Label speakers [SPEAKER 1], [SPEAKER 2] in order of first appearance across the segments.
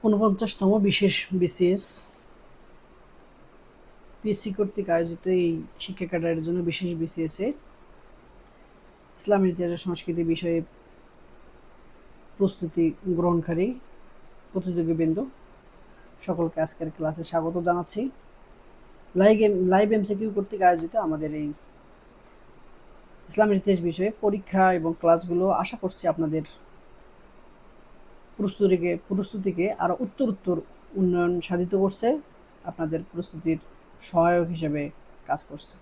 [SPEAKER 1] ৪৯তম বিশেষ BCS PSC কর্তৃক আয়োজিত এই শিক্ষা ক্যাডারের জন্য বিশেষ বিসিএসে ইসলামের ইতিহাস সংস্কৃতি বিষয়ে প্রস্তুতি গ্রহণকারী প্রতিযোগীবৃন্দ সকলকে আজকের ক্লাসে স্বাগত জানাচ্ছি। লাইভ এমসিকিউ কর্তৃক আয়োজিত আমাদের এই ইসলামের ইতিহাস বিষয়ে পরীক্ষা এবং ক্লাসগুলো আশা করছি আপনাদের প্রস্তুতিকে আরও উত্তর উন্নয়ন সাধিত করছে, আপনাদের প্রস্তুতির সহায়ক হিসেবে কাজ করছে।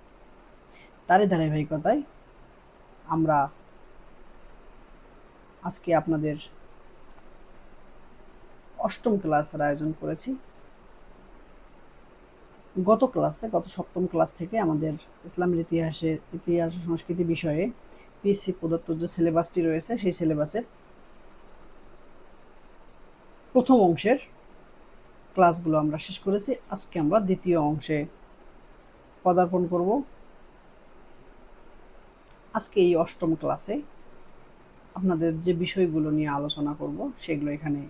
[SPEAKER 1] তারই ধারাবাহিকতায় আমরা আজকে আপনাদের অষ্টম ক্লাসের আয়োজন করেছি। গত সপ্তম ক্লাস থেকে আমাদের ইসলামের ইতিহাস সংস্কৃতি বিষয়ে পিএসসি প্রদত্ত যে সিলেবাসটি রয়েছে সেই সিলেবাসের প্রথম অংশের ক্লাসগুলো আমরা শেষ করেছি। আজকে আমরা দ্বিতীয় অংশে পদার্পণ করব। আজকে এই অষ্টম ক্লাসে আপনাদের যে বিষয়গুলো নিয়ে আলোচনা করব সেগুলো এখানে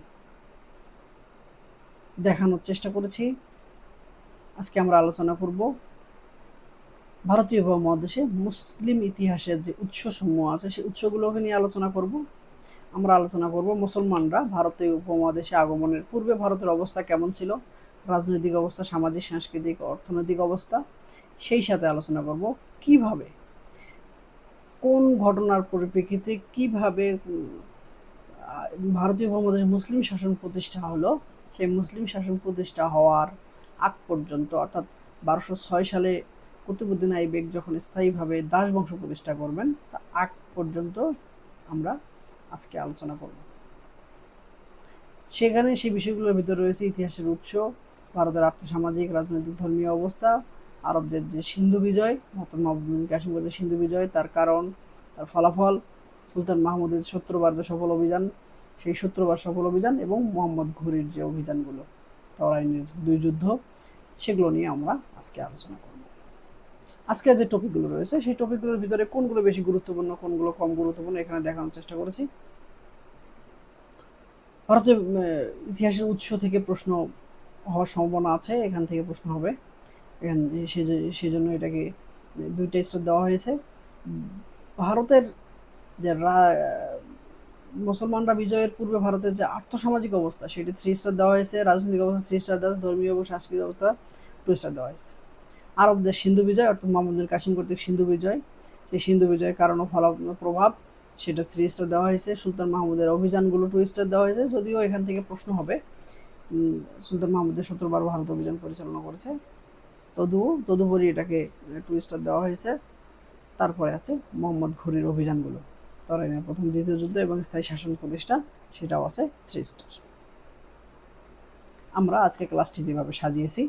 [SPEAKER 1] দেখানোর চেষ্টা করেছি। আজকে আমরা আলোচনা করব ভারতীয় উপমহাদেশে মুসলিম ইতিহাসের যে উৎসসমূহ আছে সেই উৎসগুলোকে নিয়ে আলোচনা করব। আমরা আলোচনা করব মুসলমানরা ভারতীয় উপমহাদেশে আগমনের পূর্বে ভারতের অবস্থা কেমন ছিল, রাজনৈতিক অবস্থা, সামাজিক, সাংস্কৃতিক, অর্থনৈতিক অবস্থা। সেই সাথে আলোচনা করব কিভাবে, কোন ঘটনার পরিপ্রেক্ষিতে কিভাবে ভারতীয় উপমহাদেশে মুসলিম শাসন প্রতিষ্ঠা হলো। সেই মুসলিম শাসন প্রতিষ্ঠা হওয়ার আগ পর্যন্ত, অর্থাৎ 1206 সালে কুতুবউদ্দিন আইবেক যখন স্থায়ীভাবে দাস বংশ প্রতিষ্ঠা করবেন, তা আগ পর্যন্ত আমরা আজকে আলোচনা করব। সেখানে সেই বিষয়গুলোর ভিতরে রয়েছে ইতিহাসের উৎস, ভারতের আর্থসামাজিক, রাজনৈতিক, ধর্মীয় অবস্থা, আরবদের যে সিন্ধু বিজয়, মহাত্মা মাহমুদ বিন কাসিমের যে সিন্ধু বিজয়, তার কারণ, তার ফলাফল, সুলতান মাহমুদের 70 বার যে সফল অভিযান, সেই 70 বার সফল অভিযান, এবং মোহাম্মদ ঘুরির যে অভিযানগুলো, তরাইনের 2 যুদ্ধ, সেগুলো নিয়ে আমরা আজকে আলোচনা করব। আজকে যে টপিকগুলো রয়েছে সেই টপিকগুলোর ভিতরে কোনগুলো বেশি গুরুত্বপূর্ণ, কোনগুলো কম গুরুত্বপূর্ণ এখানে দেখানোর চেষ্টা করেছি। ভারতীয় ইতিহাসের উৎস থেকে প্রশ্ন হওয়ার সম্ভাবনা আছে, এখান থেকে প্রশ্ন হবে, সেজন্য এটাকে 2টা স্টার দেওয়া হয়েছে। ভারতের যে মুসলমানরা বিজয়ের পূর্বে ভারতের যে আর্থসামাজিক অবস্থা সেটি 3 স্টার দেওয়া হয়েছে, রাজনৈতিক অবস্থা 3 স্টার দেওয়া হয়েছে, ধর্মীয় এবং সাংস্কৃতিক অবস্থা 2 স্টার দেওয়া হয়েছে। আরবদের সিন্ধু বিজয়, অর্থাৎ মাহমুদ বিন কাসিম কর্তৃক সিন্ধু বিজয়, সেই সিন্ধু বিজয়ের কারণ ও প্রভাব, সেটা 3 স্টার দেওয়া হয়েছে। সুলতান মাহমুদের অভিযানগুলো 2 স্টার দেওয়া হয়েছে, যদিও এখান থেকে প্রশ্ন হবে সুলতান মাহমুদের 17 বার ভারত অভিযান পরিচালনা করেছে, তদুপরি এটাকে 2 স্টার দেওয়া হয়েছে। তারপরে আছে মোহাম্মদ ঘুরির অভিযানগুলো, তরাইনের প্রথম দ্বিতীয় যুদ্ধ এবং স্থায়ী শাসন প্রতিষ্ঠা, সেটাও আছে 3 স্টার। আমরা আজকে ক্লাসটি যেভাবে সাজিয়েছি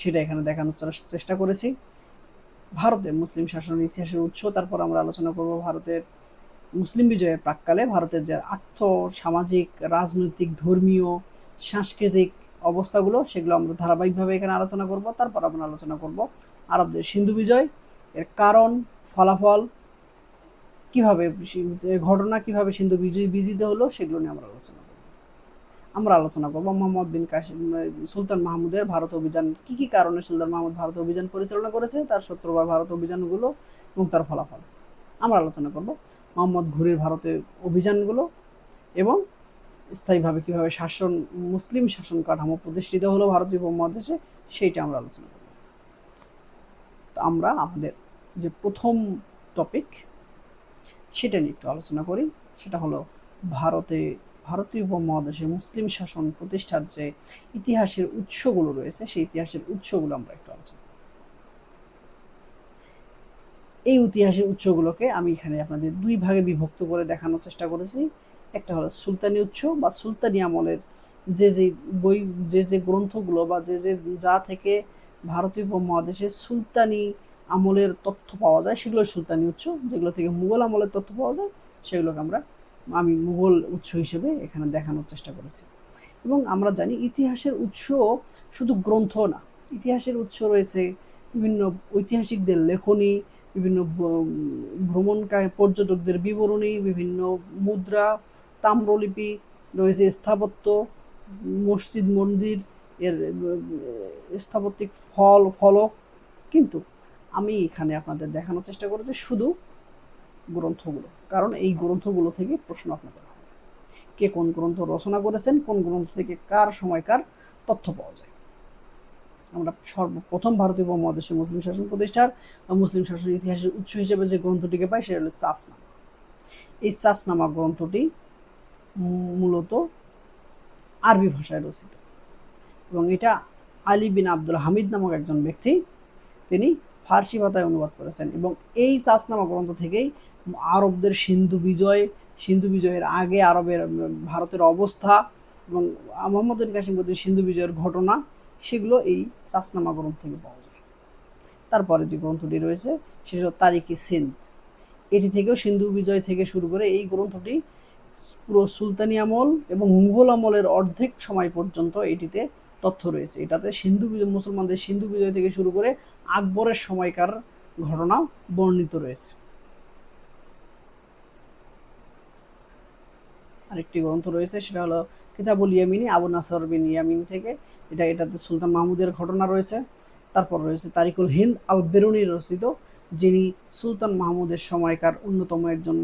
[SPEAKER 1] সেটা এখানে দেখানোর চেষ্টা করেছি। ভারতে মুসলিম শাসনের ইতিহাসের উৎস, তারপর আমরা আলোচনা করব ভারতের মুসলিম বিজয়ের প্রাককালে ভারতের যে আর্থ, সামাজিক, রাজনৈতিক, ধর্মীয়, সাংস্কৃতিক অবস্থাগুলো, সেগুলো আমরা ধারাবাহিকভাবে এখানে আলোচনা করব। তারপর আমরা আলোচনা করব আরবদের সিন্ধু বিজয়, এর কারণ, ফলাফল, কিভাবে ঘটনা, কিভাবে সিন্ধু বিজিত হলো, সেগুলো নিয়ে আমরা আলোচনা করব। মোহাম্মদ বিন কাসিম, সুলতান মাহমুদের ভারত অভিযান, কি কারণে সুলতান মাহমুদ ভারত অভিযান পরিচালনা করেছে, তার 17 বার ভারত অভিযানগুলো এবং তার ফলাফল। আমরা আলোচনা করব মোহাম্মদ ঘুরির ভারতের অভিযানগুলো এবং স্থায়ীভাবে কিভাবে মুসলিম শাসন কাঠামো প্রতিষ্ঠিত হলো ভারতীয় উপমহাদেশে, সেইটা আমরা আলোচনা করব। তো আমরা আমাদের যে প্রথম টপিক সেটা নিয়ে একটু আলোচনা করি। সেটা হলো ভারতীয় উপমহাদেশে মুসলিম শাসন প্রতিষ্ঠার যে ইতিহাসের উৎসগুলো রয়েছে সেই ইতিহাসের উৎসগুলো আমরা একটু আলোচনা করি। এই ইতিহাসের উৎসগুলোকে আমি এখানে আপনাদের 2 ভাগে বিভক্ত করে দেখানোর চেষ্টা করেছি। একটা হলো সুলতানি উৎস বা সুলতানি আমলের যে গ্রন্থগুলো বা যা থেকে ভারতীয় উপমহাদেশে সুলতানি আমলের তথ্য পাওয়া যায় সেগুলো সুলতানি উৎস। যেগুলো থেকে মুঘল আমলের তথ্য পাওয়া যায় সেগুলোকে আমি মুঘল উৎস হিসেবে এখানে দেখানোর চেষ্টা করেছি। এবং আমরা জানি ইতিহাসের উৎস শুধু গ্রন্থ না, ইতিহাসের উৎস রয়েছে বিভিন্ন ঐতিহাসিকদের লেখনী, বিভিন্ন ভ্রমণকারী পর্যটকদের বিবরণী, বিভিন্ন মুদ্রা, তাম্রলিপি রয়েছে, স্থাপত্য, মসজিদ মন্দির এর স্থাপত্যিক ফলক, কিন্তু আমি এখানে আপনাদের দেখানোর চেষ্টা করেছি শুধু গ্রন্থগুলো, কারণ এই গ্রন্থগুলো থেকে প্রশ্ন আপনাদের হবে। কে কোন গ্রন্থ রচনা করেছেন, কোন গ্রন্থ থেকে কার সময়কার তথ্য পাওয়া যায়। আমরা সর্বপ্রথম ভারতীয় উপমহাদেশে মুসলিম শাসন প্রতিষ্ঠার বা মুসলিম শাসনের ইতিহাসের উৎস হিসেবে যে গ্রন্থটিকে পাই সেটা হলো চাষনামা। এই চাষনামা গ্রন্থটি মূলত আরবি ভাষায় রচিত, এবং এটা আলী বিন আব্দুল হামিদ নামক একজন ব্যক্তি তিনি ফার্সি ভাষায় অনুবাদ করেছেন। এবং এই চাষনামা গ্রন্থ থেকেই আরবদের সিন্ধু বিজয়ের আগে ভারতের অবস্থা এবং মোহাম্মদ বিন কাসিম সিন্ধু বিজয়ের ঘটনা, সেগুলো এই চাষনামা গ্রন্থ থেকে পাওয়া যায়। তারপরে যে গ্রন্থটি রয়েছে সেটা হল তারিখি সিন্ধ। এটি থেকেও সিন্ধু বিজয় থেকে শুরু করে এই গ্রন্থটি পুরো সুলতানি আমল এবং মুঘল আমলের অর্ধেক সময় পর্যন্ত এটিতে তথ্য রয়েছে। এটাতে মুসলমানদের সিন্ধু বিজয় থেকে শুরু করে আকবরের সময়কার ঘটনা বর্ণিত রয়েছে। আরেকটি গ্রন্থ রয়েছে সেটা হলো কিতাবুল ইয়ামিনী, আবু নাসর বিন ইয়ামিন থেকে। এটাতে সুলতান মাহমুদের ঘটনা রয়েছে। তারপর রয়েছে তারিকুল হিন্দ আল বেরুনি রচিত, যিনি সুলতান মাহমুদের সময়কার অন্যতম একজন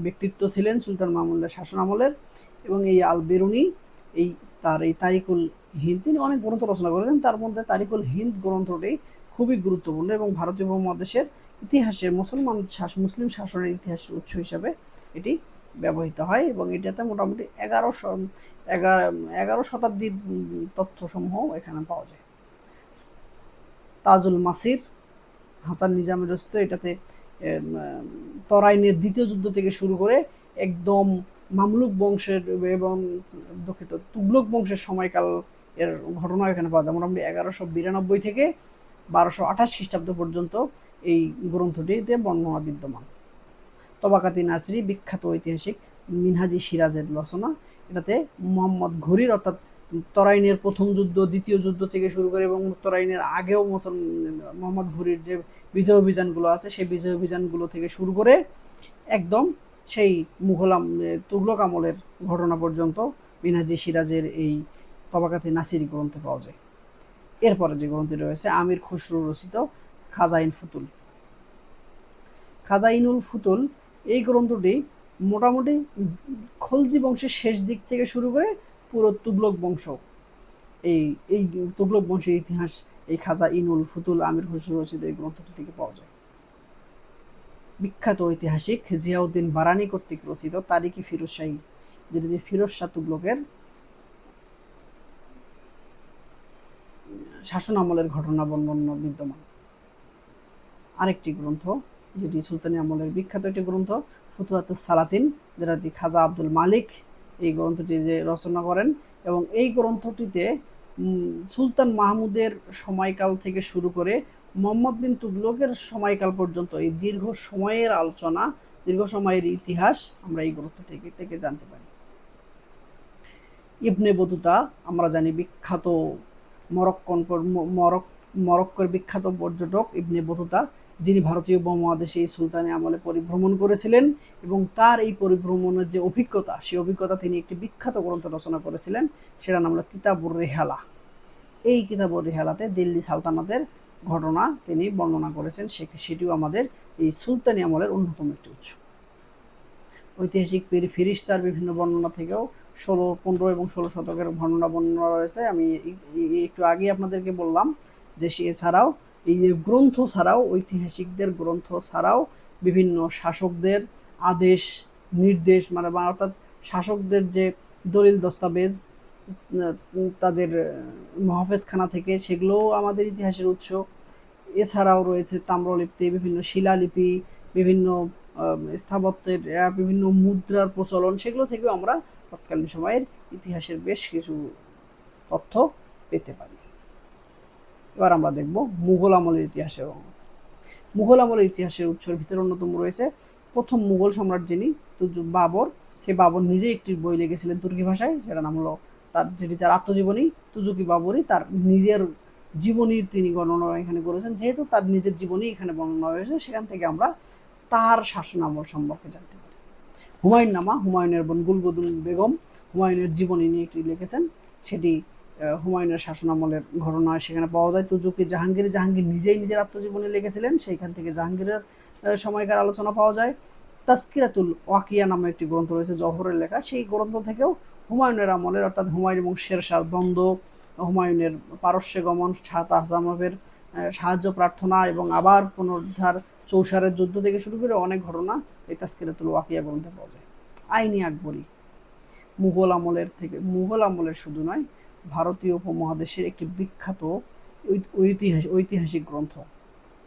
[SPEAKER 1] ব্যক্তিত্ব ছিলেন সুলতান মাহমুদের শাসন আমলের। এবং এই আল বেরুনি এই তারিকুল হিন্দ তিনি অনেক গ্রন্থ রচনা করেছেন, তার মধ্যে তারিকুল হিন্দ গ্রন্থটি খুবই গুরুত্বপূর্ণ এবং ভারতীয় উপমহাদেশের ইতিহাসে মুসলিম শাসনের ইতিহাসের উৎস হিসাবে এটি ব্যবহৃত হয়। এবং এটাতে মোটামুটি 11 শতাব্দীর তথ্যসমূহ এখানে পাওয়া যায়। তাজুল মাসির হাসান নিজামের রচিত, এটাতে তরাইনের দ্বিতীয় যুদ্ধ থেকে শুরু করে একদম মামলুক বংশের এবং তুগলক বংশের সময়কাল এর ঘটনা এখানে পাওয়া যায়। মোটামুটি 1192 থেকে 1228 খ্রিস্টাব্দ পর্যন্ত এই গ্রন্থটিতে বর্ণনা বিদ্যমান। তবাকাতি নাসরি বিখ্যাত ঐতিহাসিক মিনহাজি সিরাজের রচনা। এটাতে মোহাম্মদ ঘুরির অর্থাৎ তরাইনের প্রথম যুদ্ধ, দ্বিতীয় যুদ্ধ থেকে শুরু করে এবং তরাইনের আগেও মোহাম্মদ ঘুরির যে বিজয় অভিযানগুলো আছে সেই বিজয় অভিযানগুলো থেকে শুরু করে একদম সেই তুগলক আমলের ঘটনা পর্যন্ত মিনহাজি সিরাজের এই তবাকাতি নাসিরি গ্রন্থে পাওয়া যায়। এরপরে যে গ্রন্থটি রয়েছে আমির খুসরু রচিত খাজাইন ফুতুল। খাজাইনুল ফুতুল এই গ্রন্থটি মোটামুটি খলজি বংশের শেষ দিক থেকে শুরু করে পুরো তুগলক বংশ, এই তুগলক বংশের ইতিহাস এই খাজাইনুল ফুতুল আমির খুসরু রচিত এই গ্রন্থটি থেকে পাওয়া যায়। বিখ্যাত ঐতিহাসিক জিয়াউদ্দিন বারানি কর্তৃক রচিত তারিখি ফিরোজ শাহী, যেটি ফিরোজ শাহ তুগলকের শাসন আমলের ঘটনা বর্ণনা বিদ্যমান। আরেকটি গ্রন্থ যেটি সুলতানি আমলের বিখ্যাত একটি গ্রন্থ ফুতুহাতুস সালাতিন, যেটা খাজা আব্দুল মালিক এই গ্রন্থটি যে রচনা করেন। এবং এই গ্রন্থটিতে সুলতান মাহমুদের সময়কাল থেকে শুরু করে মোহাম্মদ বিন তুগলকের সময়কাল পর্যন্ত এই দীর্ঘ সময়ের আলোচনা, দীর্ঘ সময়ের ইতিহাস আমরা এই গ্রন্থ থেকে জানতে পারি। ইবনে বতুতা আমরা জানি বিখ্যাত মরক্কোর বিখ্যাত পর্যটক ইবনে বতুতা, যিনি ভারতীয় উপমহাদেশে এই সুলতানি আমলে পরিভ্রমণ করেছিলেন এবং তার এই পরিভ্রমণের যে অভিজ্ঞতা, সেই অভিজ্ঞতা তিনি একটি বিখ্যাত গ্রন্থ রচনা করেছিলেন, সেটার নাম হলো কিতাবুর রেহালা। এই কিতাবুর রেহালাতে দিল্লি সালতানাতের ঘটনা তিনি বর্ণনা করেছেন, সেটিও আমাদের এই সুলতানি আমলের অন্যতম একটি উৎস। ঐতিহাসিক পীর ফিরিস্তার বিভিন্ন বর্ণনা থেকেও 16, 15 এবং 16 শতকের বর্ণনা রয়েছে। আমি একটু আগে আপনাদেরকে বললাম যে এছাড়াও এই গ্রন্থ ছাড়াও, ঐতিহাসিকদের গ্রন্থ ছাড়াও বিভিন্ন শাসকদের আদেশ নির্দেশ অর্থাৎ শাসকদের যে দলিল দস্তাবেজ তাদের মহাফেজখানা থেকে, সেগুলোও আমাদের ইতিহাসের উৎস। এছাড়াও রয়েছে তাম্রলিপি, বিভিন্ন শিলালিপি, বিভিন্ন স্থাপত্যের বিভিন্ন মুদ্রার প্রচলন, সেগুলো থেকেও আমরা তৎকালীন সময়ের ইতিহাসের বেশ কিছু তথ্য পেতে পারি। এবার আমরা দেখব মুঘল আমলের ইতিহাসের। মুঘল আমলের ইতিহাসের উৎসের ভিতরে অন্যতম রয়েছে প্রথম মুঘল সম্রাট যিনি বাবর। সেই বাবর নিজে একটি বই লিখেছিলেন তুর্কি ভাষায়, সেটা নাম হলো যেটি তার আত্মজীবনী তুজুকি বাবরি। তার নিজের জীবনীর তিনি বর্ণনা এখানে করেছেন। যেহেতু তার নিজের জীবনী এখানে বর্ণনা হয়েছে, সেখান থেকে আমরা তার শাসন আমল সম্পর্কে জানতে পারি। হুমায়ুন নামা, হুমায়ুনের বোন গুলবদুন বেগম হুমায়ুনের জীবনী নিয়ে একটি লিখেছেন, সেটি হুমায়ুনের শাসনামলের ঘটনা সেখানে পাওয়া যায়। তুজুকি জাহাঙ্গীর নিজেই নিজের আত্মজীবনী লিখেছিলেন, সেইখান থেকে জাহাঙ্গীরের সময়কার আলোচনা পাওয়া যায়। তাজকিরাতুল ওয়াকিয়া নামে একটি গ্রন্থ রয়েছে জওহরের লেখা, সেই গ্রন্থ থেকেও হুমায়ুনের আমলের অর্থাৎ হুমায়ুন এবং শেরশাহর দ্বন্দ্ব, হুমায়ুনের পারস্যে গমন, শাহ তাহসানবের সাহায্য প্রার্থনা এবং আবার পুনরুদ্ধার, চৌসারের যুদ্ধ থেকে শুরু করে অনেক ঘটনা এই তাজকিরাতুল ওয়াকিয়া গ্রন্থে পাওয়া যায়। আইনি আকবরী মুঘল আমলের শুধু নয়, ভারতীয় উপমহাদেশের একটি বিখ্যাত ঐতিহাসিক গ্রন্থ,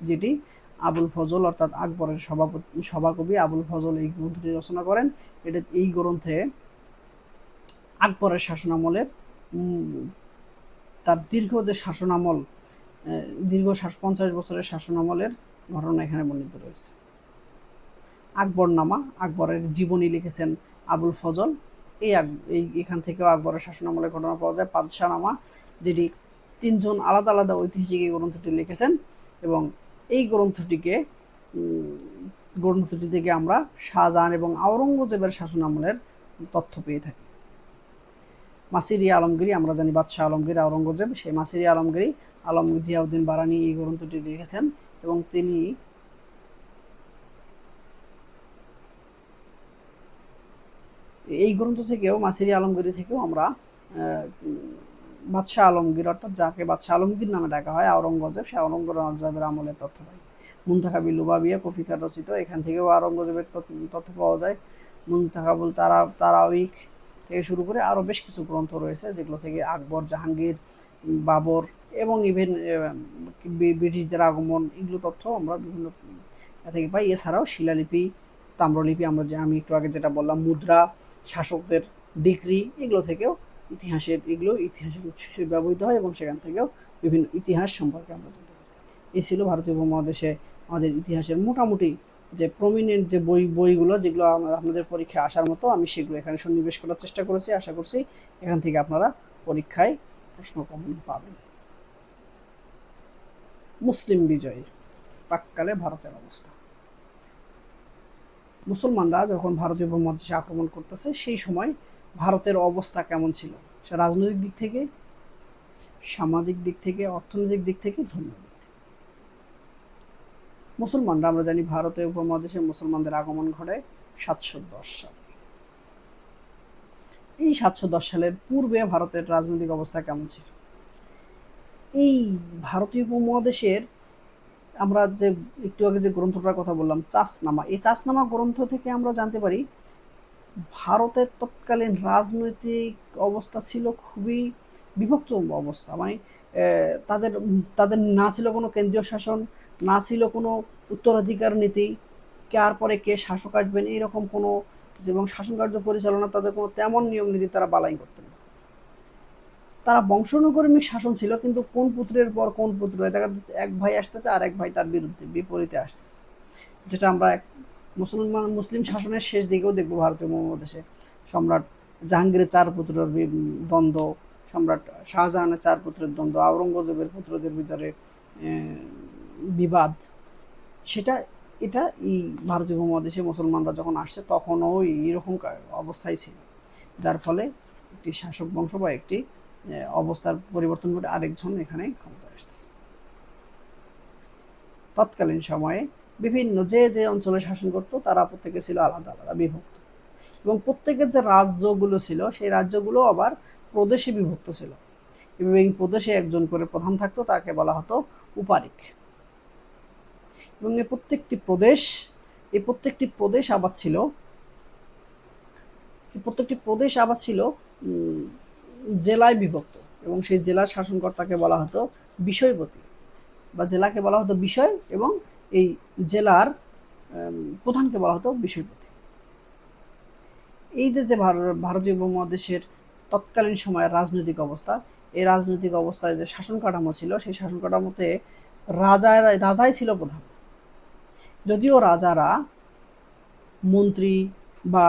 [SPEAKER 1] যেটি আবুল ফজল অর্থাৎ আকবরের সভাকবি আবুল ফজল এই গ্রন্থটি রচনা করেন। এই গ্রন্থে আকবরের শাসনামলের তার দীর্ঘ 50 বছরের শাসনামলের ঘটনা এখানে বর্ণিত রয়েছে। আকবরনামা, আকবরের জীবনী লিখেছেন আবুল ফজল। এখান থেকেও আকবরের শাসনামলের ঘটনা পাওয়া যায়। পাদশাহনামা, যেটি 3 জন আলাদা আলাদা ঐতিহাসিক এই গ্রন্থটি লিখেছেন, এবং এই গ্রন্থটি থেকে আমরা শাহজাহান এবং আওরঙ্গজেবের শাসনামলের তথ্য পেয়ে থাকি। মাসিরি আলমগীরি, আমরা জানি বাদশাহ আলমগীর আওরঙ্গজেব, সেই মাসিরি আলমগীরি জিয়াউদ্দিন বারানি এই গ্রন্থটি লিখেছেন, এবং তিনি এই গ্রন্থ থেকেও মাসিরি আলমগীরি থেকেও আমরা বাদশাহ আলমগীর অর্থাৎ যাকে বাদশাহ আলমগীর নামে ডাকা হয় আওরঙ্গজেব, সেই আওরঙ্গজেবের আমলের তথ্য পাই। মুনতাখাবি লুবাবিয়া কফিকার রচিত, এখান থেকেও আওরঙ্গজেবের তথ্য পাওয়া যায়। মুনতাখাবুল তারাউইক থেকে শুরু করে আরও বেশ কিছু গ্রন্থ রয়েছে, যেগুলো থেকে আকবর, জাহাঙ্গীর, বাবর এবং ইভেন ব্রিটিশদের আগমন, এগুলো তথ্য আমরা বিভিন্ন থেকে পাই। এছাড়াও শিলালিপি, তাম্রলিপি, আমি একটু আগে যেটা বললাম, মুদ্রা, শাসকদের ডিক্রি, এগুলো থেকেও ইতিহাসের উৎস হিসেবে ব্যবহৃত হয়, এবং সেখান থেকেও বিভিন্ন ইতিহাস সম্পর্কে আমরা জানতে পারি। এই ছিল ভারতীয় উপমহাদেশে আমাদের ইতিহাসের মোটামুটি যে প্রমিনেন্ট যে বইগুলো, যেগুলো আপনাদের পরীক্ষায় আসার মতো, আমি সেগুলো এখানে সন্নিবেশ করার চেষ্টা করেছি। আশা করছি এখান থেকে আপনারা পরীক্ষায় প্রশ্ন কমন পাবেন। মুসলিম বিজয় প্রাক্কালে ভারতের অবস্থা। মুসলমানরা যখন ভারতীয় উপমহাদেশে আক্রমণ করতেছে, সেই সময় ভারতের অবস্থা কেমন ছিল, সে রাজনৈতিক দিক থেকে, সামাজিক দিক থেকে, অর্থনৈতিক দিক থেকে, ধর্মীয় দিক থেকে। মুসলমানরা, আমরা জানি ভারতীয় উপমহাদেশে মুসলমানদের আগমন ঘটে 710 সালে। এই 710 সালের পূর্বে ভারতের রাজনৈতিক অবস্থা কেমন ছিল? এই ভারতীয় উপমহাদেশের আমরা যে একটু আগে যে গ্রন্থটার কথা বললাম, চাষনামা, এই চাষনামা গ্রন্থ থেকে আমরা জানতে পারি ভারতের তৎকালীন রাজনৈতিক অবস্থা ছিল খুবই বিভক্ত অবস্থা। মানে তাদের না ছিল কোনো কেন্দ্রীয় শাসন, না ছিল কোনো উত্তরাধিকার নীতি, কার পরে কে শাসক আসবেন এইরকম কোনো, এবং শাসন কার্য পরিচালনা তাদের কোনো তেমন নিয়ম নীতি তারা বালাই করতেন না। তারা বংশানুক্রমিক শাসন ছিল, কিন্তু কোন পুত্রের পর কোন পুত্র, দেখা যাচ্ছে এক ভাই আসতেছে আর এক ভাই তার বিপরীতে আসতেছে, যেটা আমরা মুসলিম শাসনের শেষ দিকেও দেখব। ভারতীয় উপমহাদেশে সম্রাট জাহাঙ্গীরের 4 পুত্রের দ্বন্দ্ব, সম্রাট শাহজাহানের 4 পুত্রের দ্বন্দ্ব, আওরঙ্গজেবের পুত্রদের ভিতরে বিবাদ, এটা এই ভারতীয় উপমহাদেশে মুসলমানরা যখন আসছে তখনও এইরকম অবস্থায় ছিল, যার ফলে একটি শাসক বংশ বা একটি অবস্থার পরিবর্তন করে আরেকজন এখানে ক্ষমতায় আসতেছে। তৎকালীন সময়ে বিভিন্ন যে অঞ্চলে শাসন করত তারা প্রত্যেকে ছিল আলাদা আলাদা বিভক্ত, এবং প্রত্যেকের যে রাজ্যগুলো ছিল সেই রাজ্যগুলো আবার প্রদেশে বিভক্ত ছিল, এবং এই প্রদেশে একজন করে প্রধান থাকতো, তাকে বলা হতো উপারিক। এবং এই প্রত্যেকটি প্রদেশ আবার ছিল জেলায় বিভক্ত, এবং সেই জেলার শাসনকর্তাকে বলা হতো বিষয়পতি, বা জেলাকে বলা হতো বিষয়, এবং এই জেলার প্রধানকে বলা হতো বিষয়পতি। এই যে ভারতীয় উপমহাদেশের তৎকালীন সময়ের রাজনৈতিক অবস্থা, এই রাজনৈতিক অবস্থায় যে শাসন কাঠামো ছিল, সেই শাসন কাঠামোতে রাজাই ছিল প্রধান। যদিও রাজারা মন্ত্রী বা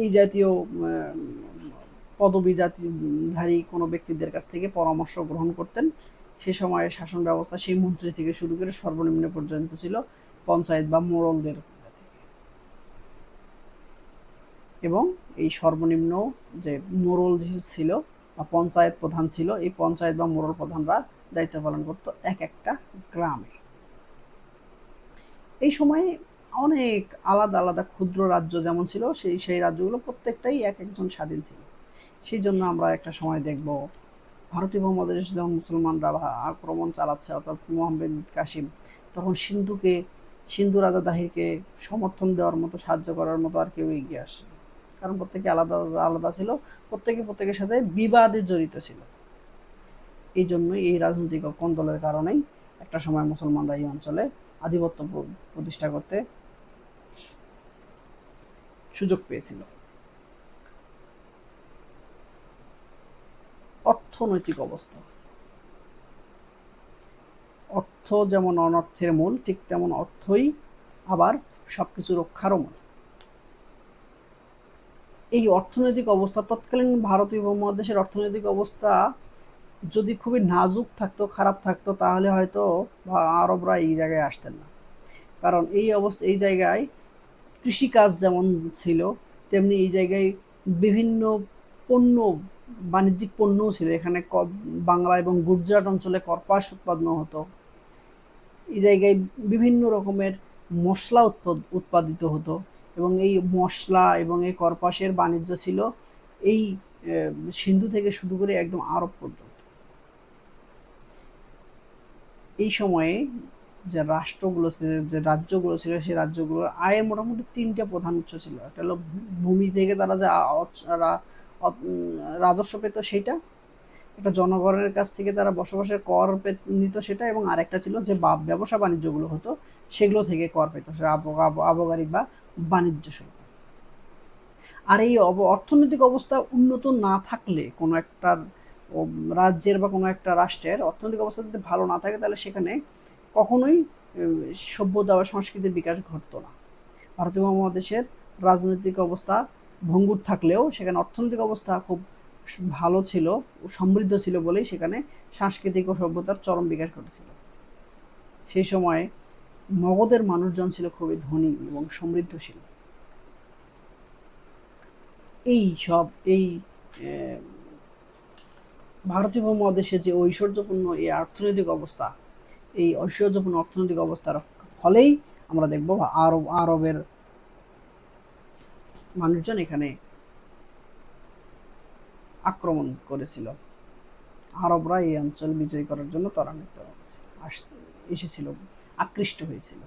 [SPEAKER 1] এই জাতীয় পদবীধারী কোনো ব্যক্তিদের কাছ থেকে পরামর্শ গ্রহণ করতেন, সে সময়ে শাসন ব্যবস্থা সেই মন্ত্রী থেকে শুরু করে সর্বনিম্ন পর্যন্ত ছিল পঞ্চায়েত বা মোড়লদের, এবং এই সর্বনিম্ন যে মোড়ল ছিল বা পঞ্চায়েত প্রধান ছিল। এই পঞ্চায়েত বা মোড়ল প্রধানরা দায়িত্ব পালন করত এক একটা গ্রামে। এই সময়ে অনেক আলাদা আলাদা ক্ষুদ্র রাজ্য যেমন ছিল, সেই রাজ্যগুলো প্রত্যেকটাই এক একজন স্বাধীন ছিল। সেই জন্য আমরা একটা সময় দেখব ভারতীয় উপমহাদেশ যখন মুসলমানরা আক্রমণ চালাচ্ছে, অর্থাৎ মোহাম্মদ কাসিম তখন সিন্ধু রাজা দাহিরকে সমর্থন দেওয়ার মতো, সাহায্য করার মতো আর কেউ এগিয়ে আসে, কারণ প্রত্যেকে আলাদা আলাদা ছিল, প্রত্যেকের সাথে বিবাদে জড়িত ছিল। এই জন্যই এই রাজনৈতিক কোন্দলের কারণেই একটা সময় মুসলমানরা এই অঞ্চলে আধিপত্য প্রতিষ্ঠা করতে সুযোগ পেয়েছিল। অর্থনৈতিক অবস্থা, অর্থ যেমন অনর্থের মূল, ঠিক তেমন অর্থই আবার সবকিছু রক্ষারও মূল। এই অর্থনৈতিক অবস্থা, তৎকালীন ভারতীয় উপমহাদেশের অর্থনৈতিক অবস্থা যদি খুবই নাজুক থাকতো, খারাপ থাকতো, তাহলে হয়তো আরবরা এই জায়গায় আসতেন না। কারণ এই জায়গায় কৃষিকাজ যেমন ছিল, তেমনি এই জায়গায় বিভিন্ন পণ্য, বাণিজ্যিক পণ্যও ছিল। এখানে বাংলা এবং গুজরাট অঞ্চলে কর্পাস উৎপাদন হতো। এই জায়গায় বিভিন্ন রকমের মশলা উৎপাদিত হতো, এবং এই মশলা এবং এই কর্পাসের বাণিজ্য ছিল এই সিন্ধু থেকে শুরু করে একদম আরব পর্যন্ত। এই সময়ে যে রাষ্ট্রগুলো, যে রাজ্যগুলো ছিল, সেই রাজ্যগুলোর আয়ের মোটামুটি তিনটে প্রধান উৎস ছিল। একটা হলো ভূমি থেকে তারা যে রাজস্ব পেত সেইটা, একটা জনগণের কাছ থেকে তারা বসবাসের কর নিত সেটা, এবং আরেকটা ছিল যে ব্যবসা বাণিজ্যগুলো হতো সেগুলো থেকে কর পেত, সেটা আবগারি বা বাণিজ্য শুল্ক। আর এই অর্থনৈতিক অবস্থা উন্নত না থাকলে, কোনো একটা রাজ্যের বা কোনো একটা রাষ্ট্রের অর্থনৈতিক অবস্থা যদি ভালো না থাকে, তাহলে সেখানে কখনোই সভ্যতা বা সংস্কৃতির বিকাশ ঘটতো না। ভারতীয় উপমহাদেশের রাজনৈতিক অবস্থা ভঙ্গুর থাকলেও সেখানে অর্থনৈতিক অবস্থা খুব ভালো ছিল, সমৃদ্ধ ছিল বলেই সেখানে সাংস্কৃতিক ও সভ্যতার চরম বিকাশ ঘটেছিল। সেই সময়ে মগধের মানুষজন ছিল খুবই ধনী এবং সমৃদ্ধশীল। এই ভারতীয় উপমহাদেশের যে ঐশ্বর্যপূর্ণ এই অর্থনৈতিক অবস্থা, এই ঐশ্বর্যপূর্ণ অর্থনৈতিক অবস্থার ফলেই আমরা দেখব আরবের মানুষজন এখানে আক্রমণ করেছিল। আরবরা এই অঞ্চল বিজয় করার জন্য ত্বরান্বিত এসেছিল, আকৃষ্ট হয়েছিল।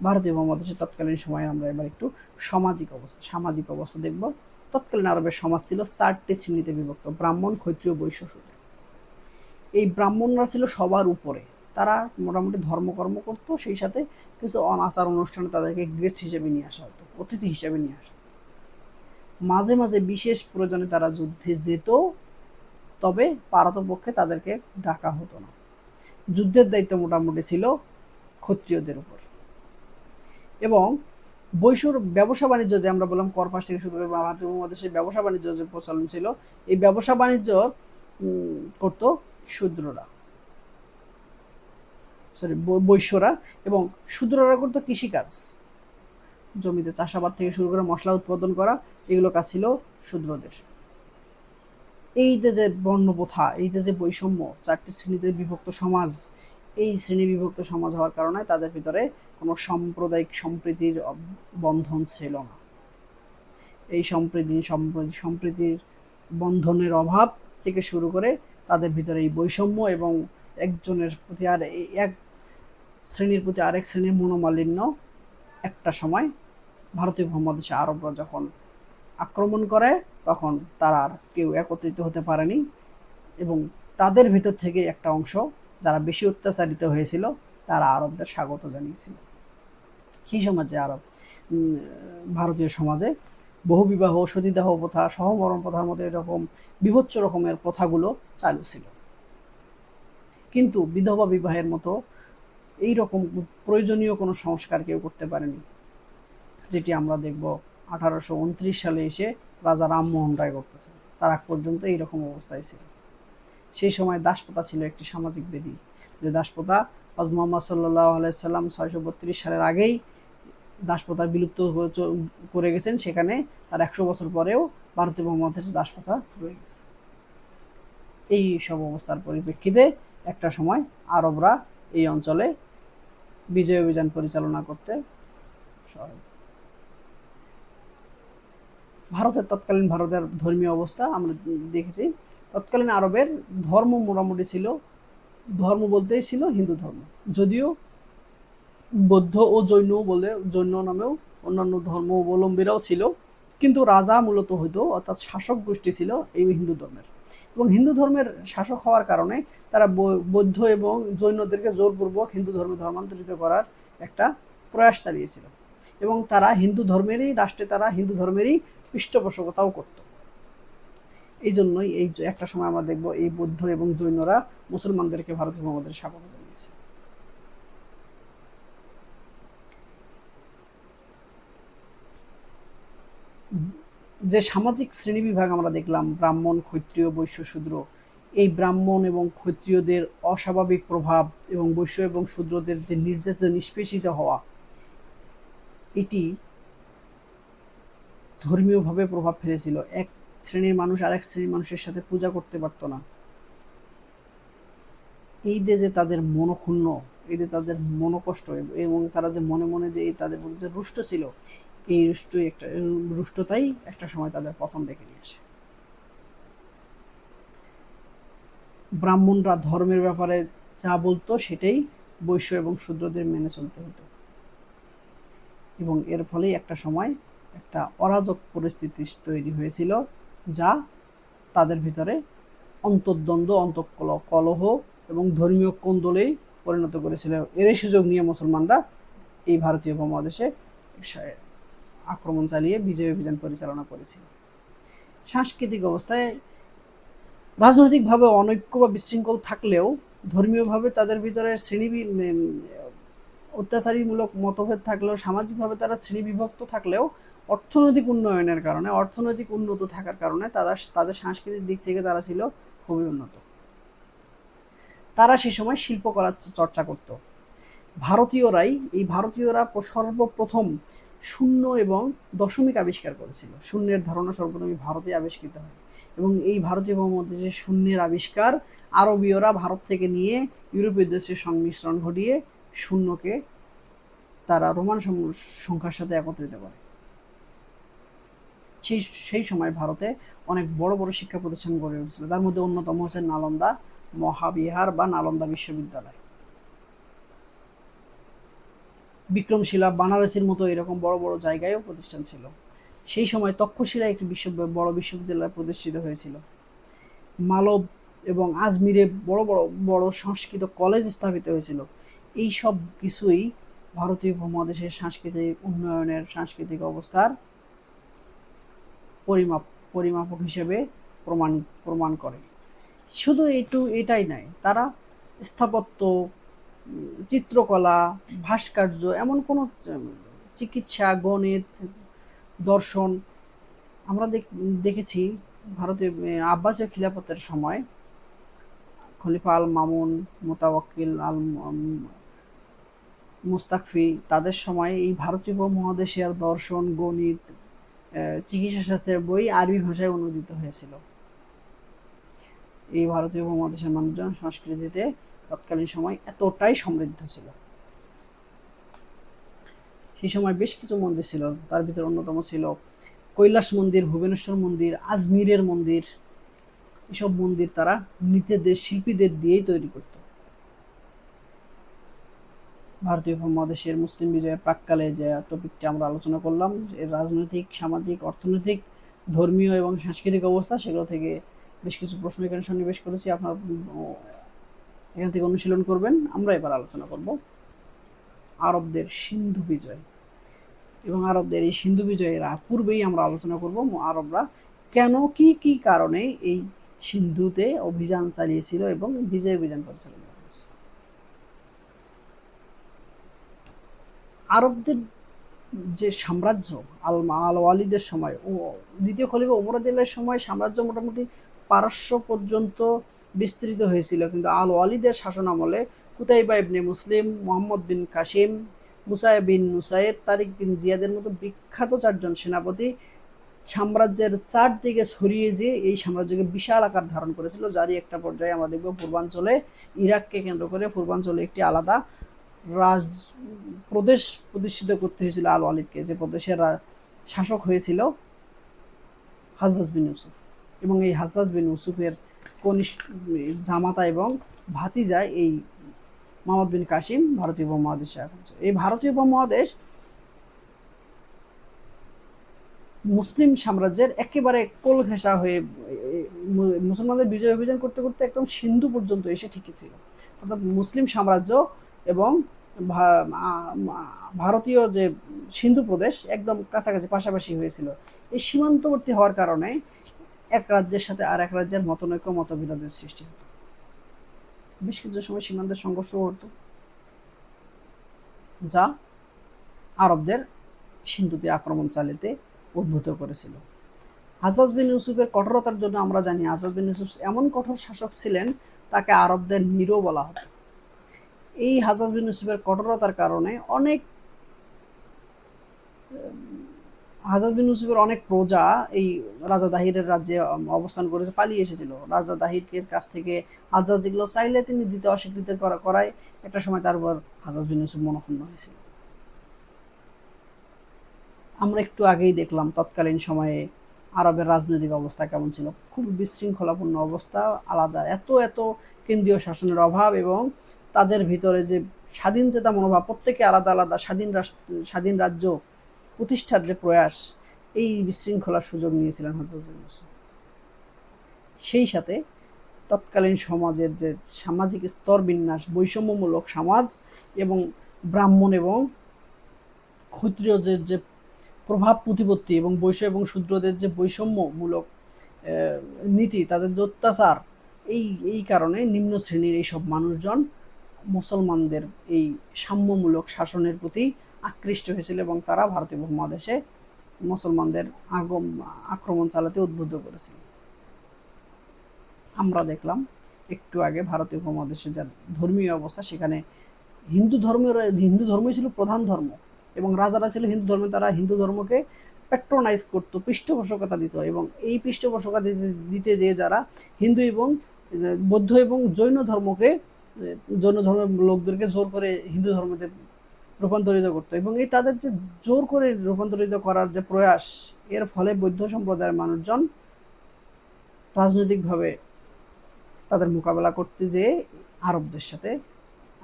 [SPEAKER 1] ভারতীয় উপমহাদেশের তৎকালীন সময়ে আমরা এবার একটু সামাজিক অবস্থা দেখব। তৎকালীন আরবের সমাজ ছিল 4টি শ্রেণীতে বিভক্ত: ব্রাহ্মণ, ক্ষত্রিয়, বৈশ্য, শূদ্র। এই ব্রাহ্মণরা ছিল সবার উপরে, তারা মোটামুটি ধর্মকর্ম করতো, সেই সাথে কিছু অনাচার অনুষ্ঠানে তাদেরকে গেস্ট হিসেবে নিয়ে আসা হতো, অতিথি হিসেবে নিয়ে আসা হতো। মাঝে মাঝে বিশেষ প্রয়োজনে তারা যুদ্ধে যেত, তবে পারতপক্ষে তাদেরকে ডাকা হতো না। যুদ্ধের দায়িত্ব মোটামুটি ছিল ক্ষত্রিয়দের উপর। এবং বৈশ্যর ব্যবসা বাণিজ্য, যে আমরা বললাম কর্পাস থেকে শুরু করে ভারতীয় উপমহাদেশে ব্যবসা বাণিজ্য যে প্রচলন ছিল, এই ব্যবসা বাণিজ্য করত শূদ্ররা, বৈশ্যরা, এবং শূদ্ররা করতো কৃষিকাজ, জমিতে চাষাবাদ থেকে শুরু করে মশলা উৎপাদন করা, এগুলো কাজ ছিল শূদ্রদের। এই যে বর্ণপ্রথা, এই যে বৈষম্য, 4টি শ্রেণীতে বিভক্ত সমাজ, এই শ্রেণী বিভক্ত সমাজ হওয়ার কারণে তাদের ভিতরে কোনো সাম্প্রদায়িক সম্প্রীতির বন্ধন ছিল না। এই সম্প্রীতির বন্ধনের অভাব থেকে শুরু করে তাদের ভিতরে এই বৈষম্য এবং একজনের প্রতি আর এক শ্রেণীর প্রতি আরেক শ্রেণীর মনোমালিন্য একটা সময় ভারতীয় উপমহাদেশে আরবরা যখন আক্রমণ করে, তখন তারা আর কেউ একত্রিত হতে পারেনি, এবং তাদের ভিতর থেকে একটা অংশ যারা বেশি অত্যাচারিত হয়েছিল তারা আরবদের স্বাগত জানিয়েছিল। সেই সমাজে ভারতীয় সমাজে বহুবিবাহ, সতীদাহ প্রথা, সহমরণ প্রথার মতো এরকম বিভৎস রকমের প্রথাগুলো চালু ছিল। কিন্তু বিধবা বিবাহের মতো এই রকম প্রয়োজনীয় কোনো সংস্কার কেউ করতে পারেনি, যেটি আমরা দেখব 1829 সালে এসে রাজা রামমোহন রায় করতেছে। তার আগ পর্যন্ত এইরকম অবস্থায় ছিল। সেই সময় দাসপ্রথা ছিল একটি সামাজিক ব্যাধি, যে দাসপ্রথা হযরত মুহাম্মদ সাল্লাল্লাহু আলাইহি সাল্লাম 632 সালের আগেই দাসপ্রথা বিলুপ্ত করে গেছেন। সেখানে তার 100 বছর পরেও ভারতীয় উপমহাদেশে দাসপ্রথা রয়ে গেছে। এই সব অবস্থার পরিপ্রেক্ষিতে একটা সময় আরবরা এই অঞ্চলে বিজয় অভিযান পরিচালনা করতে ভারতের ধর্মীয় অবস্থা আমরা দেখেছি। তৎকালীন আরবের ধর্ম মোটামুটি ছিল, ধর্ম বলতেই ছিল হিন্দু ধর্ম, যদিও বৌদ্ধ ও জৈন নামেও অন্যান্য ধর্মাবলম্বীরাও ছিল, কিন্তু রাজা মূলত হইতো, অর্থাৎ শাসক গোষ্ঠী ছিল এই হিন্দু ধর্মের। এবং হিন্দু ধর্মের শাসক হওয়ার কারণে তারা বৌদ্ধ এবং জৈনদেরকে জোরপূর্বক হিন্দু ধর্মে ধর্মান্তরিত করার একটা প্রয়াস চালিয়েছিল, এবং তারা হিন্দু ধর্মেরই রাষ্ট্রে তারা হিন্দু ধর্মেরই পৃষ্ঠপোষকতাও করত। এই জন্যই এই একটা সময় আমরা দেখব এই বৌদ্ধ এবং জৈনরা মুসলমানদেরকে ভারতীয় উপমহাদেশে স্বাগত জানিয়েছে। যে সামাজিক শ্রেণীবিভাগ আমরা দেখলাম, ব্রাহ্মণ, ক্ষত্রিয়, বৈশ্য, শূদ্র, এই ব্রাহ্মণ এবং ক্ষত্রিয়দের অস্বাভাবিক প্রভাব এবং বৈশ্য এবং শূদ্রদের যে নির্যাতিত নিষ্পেষিত হওয়া, এটি ধর্মীয়ভাবে প্রভাব ফেলেছিল। এক শ্রেণীর মানুষ আরেক শ্রেণীর মানুষের সাথে পূজা করতে পারত না। এই যে তাদের মনক্ষুণ্ণ, এই যে তাদের মনোকষ্ট, এবং তারা যে মনে মনে যে তাদের মধ্যে রুষ্ট ছিল, এই রুষ্টতাই একটা সময় তাদের পতন ডেকে নিয়ে আসে। ব্রাহ্মণরা ধর্মের ব্যাপারে যা বলতো সেটাই বৈশ্য এবং শূদ্রদের মেনে চলতে হতো, এবং এর ফলেই একটা সময় একটা অরাজক পরিস্থিতি তৈরি হয়েছিল, যা তাদের ভিতরে অন্তর্দ্বন্দ্ব, কলহ এবং ধর্মীয় কোন্দলেই পরিণত করেছিল। এরই সুযোগ নিয়ে মুসলমানরা এই ভারতীয় উপমহাদেশে আক্রমণ চালিয়ে বিজয় অভিযান পরিচালনা করেছিল। সাংস্কৃতিক অবস্থায় রাজনৈতিকভাবে অনৈক্য বা বিশৃঙ্খল থাকলেও ধর্মীয়ভাবে তাদের ভিতরে অত্যাচারীমূলক মতভেদ থাকলেও, সামাজিকভাবে তারা শ্রেণীবিভক্ত থাকলেও, অর্থনৈতিক উন্নয়নের কারণে, অর্থনৈতিক উন্নত থাকার কারণে তাদের সাংস্কৃতিক দিক থেকে তারা ছিল খুবই উন্নত। তারা সে সময় শিল্পকলা চর্চা করত। ভারতীয়রা সর্বপ্রথম শূন্য এবং দশমিক আবিষ্কার করেছিল। শূন্যের ধারণা সর্বপ্রথম ভারতে আবিষ্কৃত হয়, এবং এই ভারতীয় উপমহাদেশে শূন্যের আবিষ্কার আরবীয়রা ভারত থেকে নিয়ে ইউরোপীয় দেশের সংমিশ্রণ ঘটিয়ে শূন্যকে তারা রোমান সংখ্যার সাথে একত্রিত করে। সেই সময় ভারতে অনেক বড় বড় শিক্ষা প্রতিষ্ঠান গড়ে উঠেছিল, তার মধ্যে অন্যতম হচ্ছে নালন্দা মহাবিহার বা নালন্দা বিশ্ববিদ্যালয়, বিক্রমশিলা, বানারসির মতো এরকম বড় বড় জায়গায়ও প্রতিষ্ঠান ছিল। সেই সময় তক্ষশিলায় একটি বড় বিশ্ববিদ্যালয় প্রতিষ্ঠিত হয়েছিল। মালব এবং আজমিরে বড় সংস্কৃত কলেজ স্থাপিত হয়েছিল। এই সব কিছুই ভারতীয় উপমহাদেশের সাংস্কৃতিক উন্নয়নের, সাংস্কৃতিক অবস্থার পরিমাপক হিসেবে প্রমাণ করে। শুধু এটাই নয়, তারা স্থাপত্য, চিত্রকলা, ভাস্কর্য, এমন কোনো চিকিৎসা, গণিত, দর্শন, আমরা দেখেছি ভারতীয় আব্বাসীয় খিলাফতের সময় খলিফা আল মামুন, মোতাওয়াক্কিল আল মুস্তাকফি, তাদের সময় এই ভারতীয় উপমহাদেশের দর্শন, গণিত, চিকিৎসা শাস্ত্রের বই আরবি ভাষায় অনুদিত হয়েছিল। এই ভারতীয় উপমহাদেশের মানুষজন সংস্কৃতিতে তৎকালীন সময় এতটাই সমৃদ্ধ ছিল। সেই সময় বেশ কিছু মন্দির ছিল, তার ভিতরে অন্যতম ছিল কৈলাস মন্দির, ভুবনেশ্বর মন্দির, আজমিরের মন্দির। এসব মন্দির তারা নিজেদের শিল্পীদের দিয়েই তৈরি করত। ভারতীয় উপমহাদেশের মুসলিম বিজয়ের প্রাক্কালে যে টপিকটি আমরা আলোচনা করলাম, এর রাজনৈতিক, সামাজিক, অর্থনৈতিক, ধর্মীয় এবং সাংস্কৃতিক অবস্থা, সেগুলো থেকে বেশ কিছু প্রশ্ন এখানে সন্নিবেশ করেছি। আপনারা এখান থেকে অনুশীলন করবেন। আমরা এবার আলোচনা করব আরবদের সিন্ধু বিজয়, এবং আরবদের এই সিন্ধু বিজয়ের পূর্বেই আমরা আলোচনা করব আরবরা কেন, কি কারণে এই সিন্ধুতে অভিযান চালিয়েছিল এবং বিজয় অভিযান পরিচালনা করেছিল। আরবদের যে সাম্রাজ্য আল ওয়ালিদের সময়, দ্বিতীয় খলিফা ওমর রাদিয়াল্লাহু সময় সাম্রাজ্য মোটামুটি পারস্য পর্যন্ত বিস্তৃত হয়েছিল, কিন্তু আল ওয়ালিদের শাসন আমলে কুতাইবা ইবনে মুসলিম, মোহাম্মদ বিন কাসিম, মুসা বিন নুসাইর, তারিক বিন জিয়াদের মতো বিখ্যাত চারজন সেনাপতি সাম্রাজ্যের চারদিকে ছড়িয়ে যেয়ে এই সাম্রাজ্যকে বিশাল আকার ধারণ করেছিল, যারই একটা পর্যায়ে আমরা দেখব পূর্বাঞ্চলে ইরাককে কেন্দ্র করে পূর্বাঞ্চলে একটি আলাদা রাজ প্রদেশ প্রতিষ্ঠিত করতে হয়েছিল আল ওয়ালিদকে, যে প্রদেশের শাসক হয়েছিল হাজ্জাজ বিন ইউসুফ। এবং এই হাজ্জাজ বিন ইউসুফের কনিষ্ঠ জামাতা এবং ভাতিজা এই মোহাম্মদ বিন কাসিম ভারতীয় উপমহাদেশে এখন। এই ভারতীয় উপমহাদেশ মুসলিম সাম্রাজ্যের একেবারে কোল ঘেঁষা হয়ে মুসলমানদের বিজয় অভিযান করতে করতে একদম সিন্ধু পর্যন্ত এসে ঠেকেছিল। অর্থাৎ মুসলিম সাম্রাজ্য এবং ভারতীয় যে সিন্ধু প্রদেশ একদম কাছাকাছি পাশাপাশি হয়েছিল। এই সীমান্তবর্তী হওয়ার কারণে এক রাজ্যের সাথে আর এক রাজ্যের মতনৈক্য মতবিরোধের সৃষ্টি হতো, বেশ কিছু সময় সীমান্তের সংঘর্ষ হতো, যা আরবদের সিন্ধুতে আক্রমণ চালাতে উদ্ভূত করেছিল। হাজ্জাজ বিন ইউসুফের কঠোরতার জন্য আমরা জানি হাজ্জাজ বিন ইউসুফ এমন কঠোর শাসক ছিলেন, তাকে আরবদের নিরো বলা হতো। এই হাজ্জাজ বিন ইউসুফের কঠোরতার কারণে হাজ্জাজ বিন ইউসুফের অনেক প্রজা এই রাজা দাহিরের রাজ্যে অবস্থান করেছে, পালিয়ে এসেছিল। রাজা দাহিরের কাছ থেকে হাজ্জাজ যেগুলো চাইলে তিনি দিতে অস্বীকৃতি করায় একটা সময় তারপর হাজ্জাজ বিন ইউসুফ মনক্ষুণ্ণ হয়েছিল। আমরা একটু আগেই দেখলাম তৎকালীন সময়ে আরবের রাজনৈতিক অবস্থা কেমন ছিল, খুব বিশৃঙ্খলাপূর্ণ অবস্থা, আলাদা এত কেন্দ্রীয় শাসনের অভাব এবং তাদের ভিতরে যে স্বাধীন চেতা মনোভাব, প্রত্যেকে আলাদা আলাদা স্বাধীন রাজ্য প্রতিষ্ঠার যে প্রয়াস, এই বিশৃঙ্খলার সুযোগ নিয়েছিলেন হাজ্জাজ বিন ইউসুফ। সেই সাথে তৎকালীন সমাজের যে সামাজিক স্তর বিন্যাস, বৈষম্যমূলক সমাজ এবং ব্রাহ্মণ এবং ক্ষত্রিয়দের যে প্রভাব প্রতিপত্তি এবং বৈশ্য এবং শূদ্রদের যে বৈষম্যমূলক নীতি, তাদের যে অত্যাচার, এই কারণে নিম্ন শ্রেণীর এইসব মানুষজন মুসলমানদের এই সাম্যমূলক শাসনের প্রতি আকৃষ্ট হয়েছিল এবং তারা ভারতীয় উপমহাদেশে মুসলমানদের আক্রমণ চালাতে উদ্বুদ্ধ করেছিল। আমরা দেখলাম একটু আগে ভারতীয় উপমহাদেশে যার ধর্মীয় অবস্থা, সেখানে হিন্দু ধর্মই ছিল প্রধান ধর্ম এবং রাজারা ছিল হিন্দু ধর্মে, তারা হিন্দু ধর্মকে প্যাট্রোনাইজ করতো, পৃষ্ঠপোষকতা দিত। এবং এই পৃষ্ঠপোষকতা দিতে যেয়ে যারা হিন্দু এবং বৌদ্ধ এবং জৈন ধর্মের লোকদেরকে জোর করে হিন্দু ধর্মতে রূপান্তরিত করতো এবং এই তাদের যে জোর করে রূপান্তরিত করার যে প্রয়াস, এর ফলে বৌদ্ধ সম্প্রদায়ের মানুষজন রাজনৈতিকভাবে তাদের মোকাবেলা করতে যেয়ে আরবদের সাথে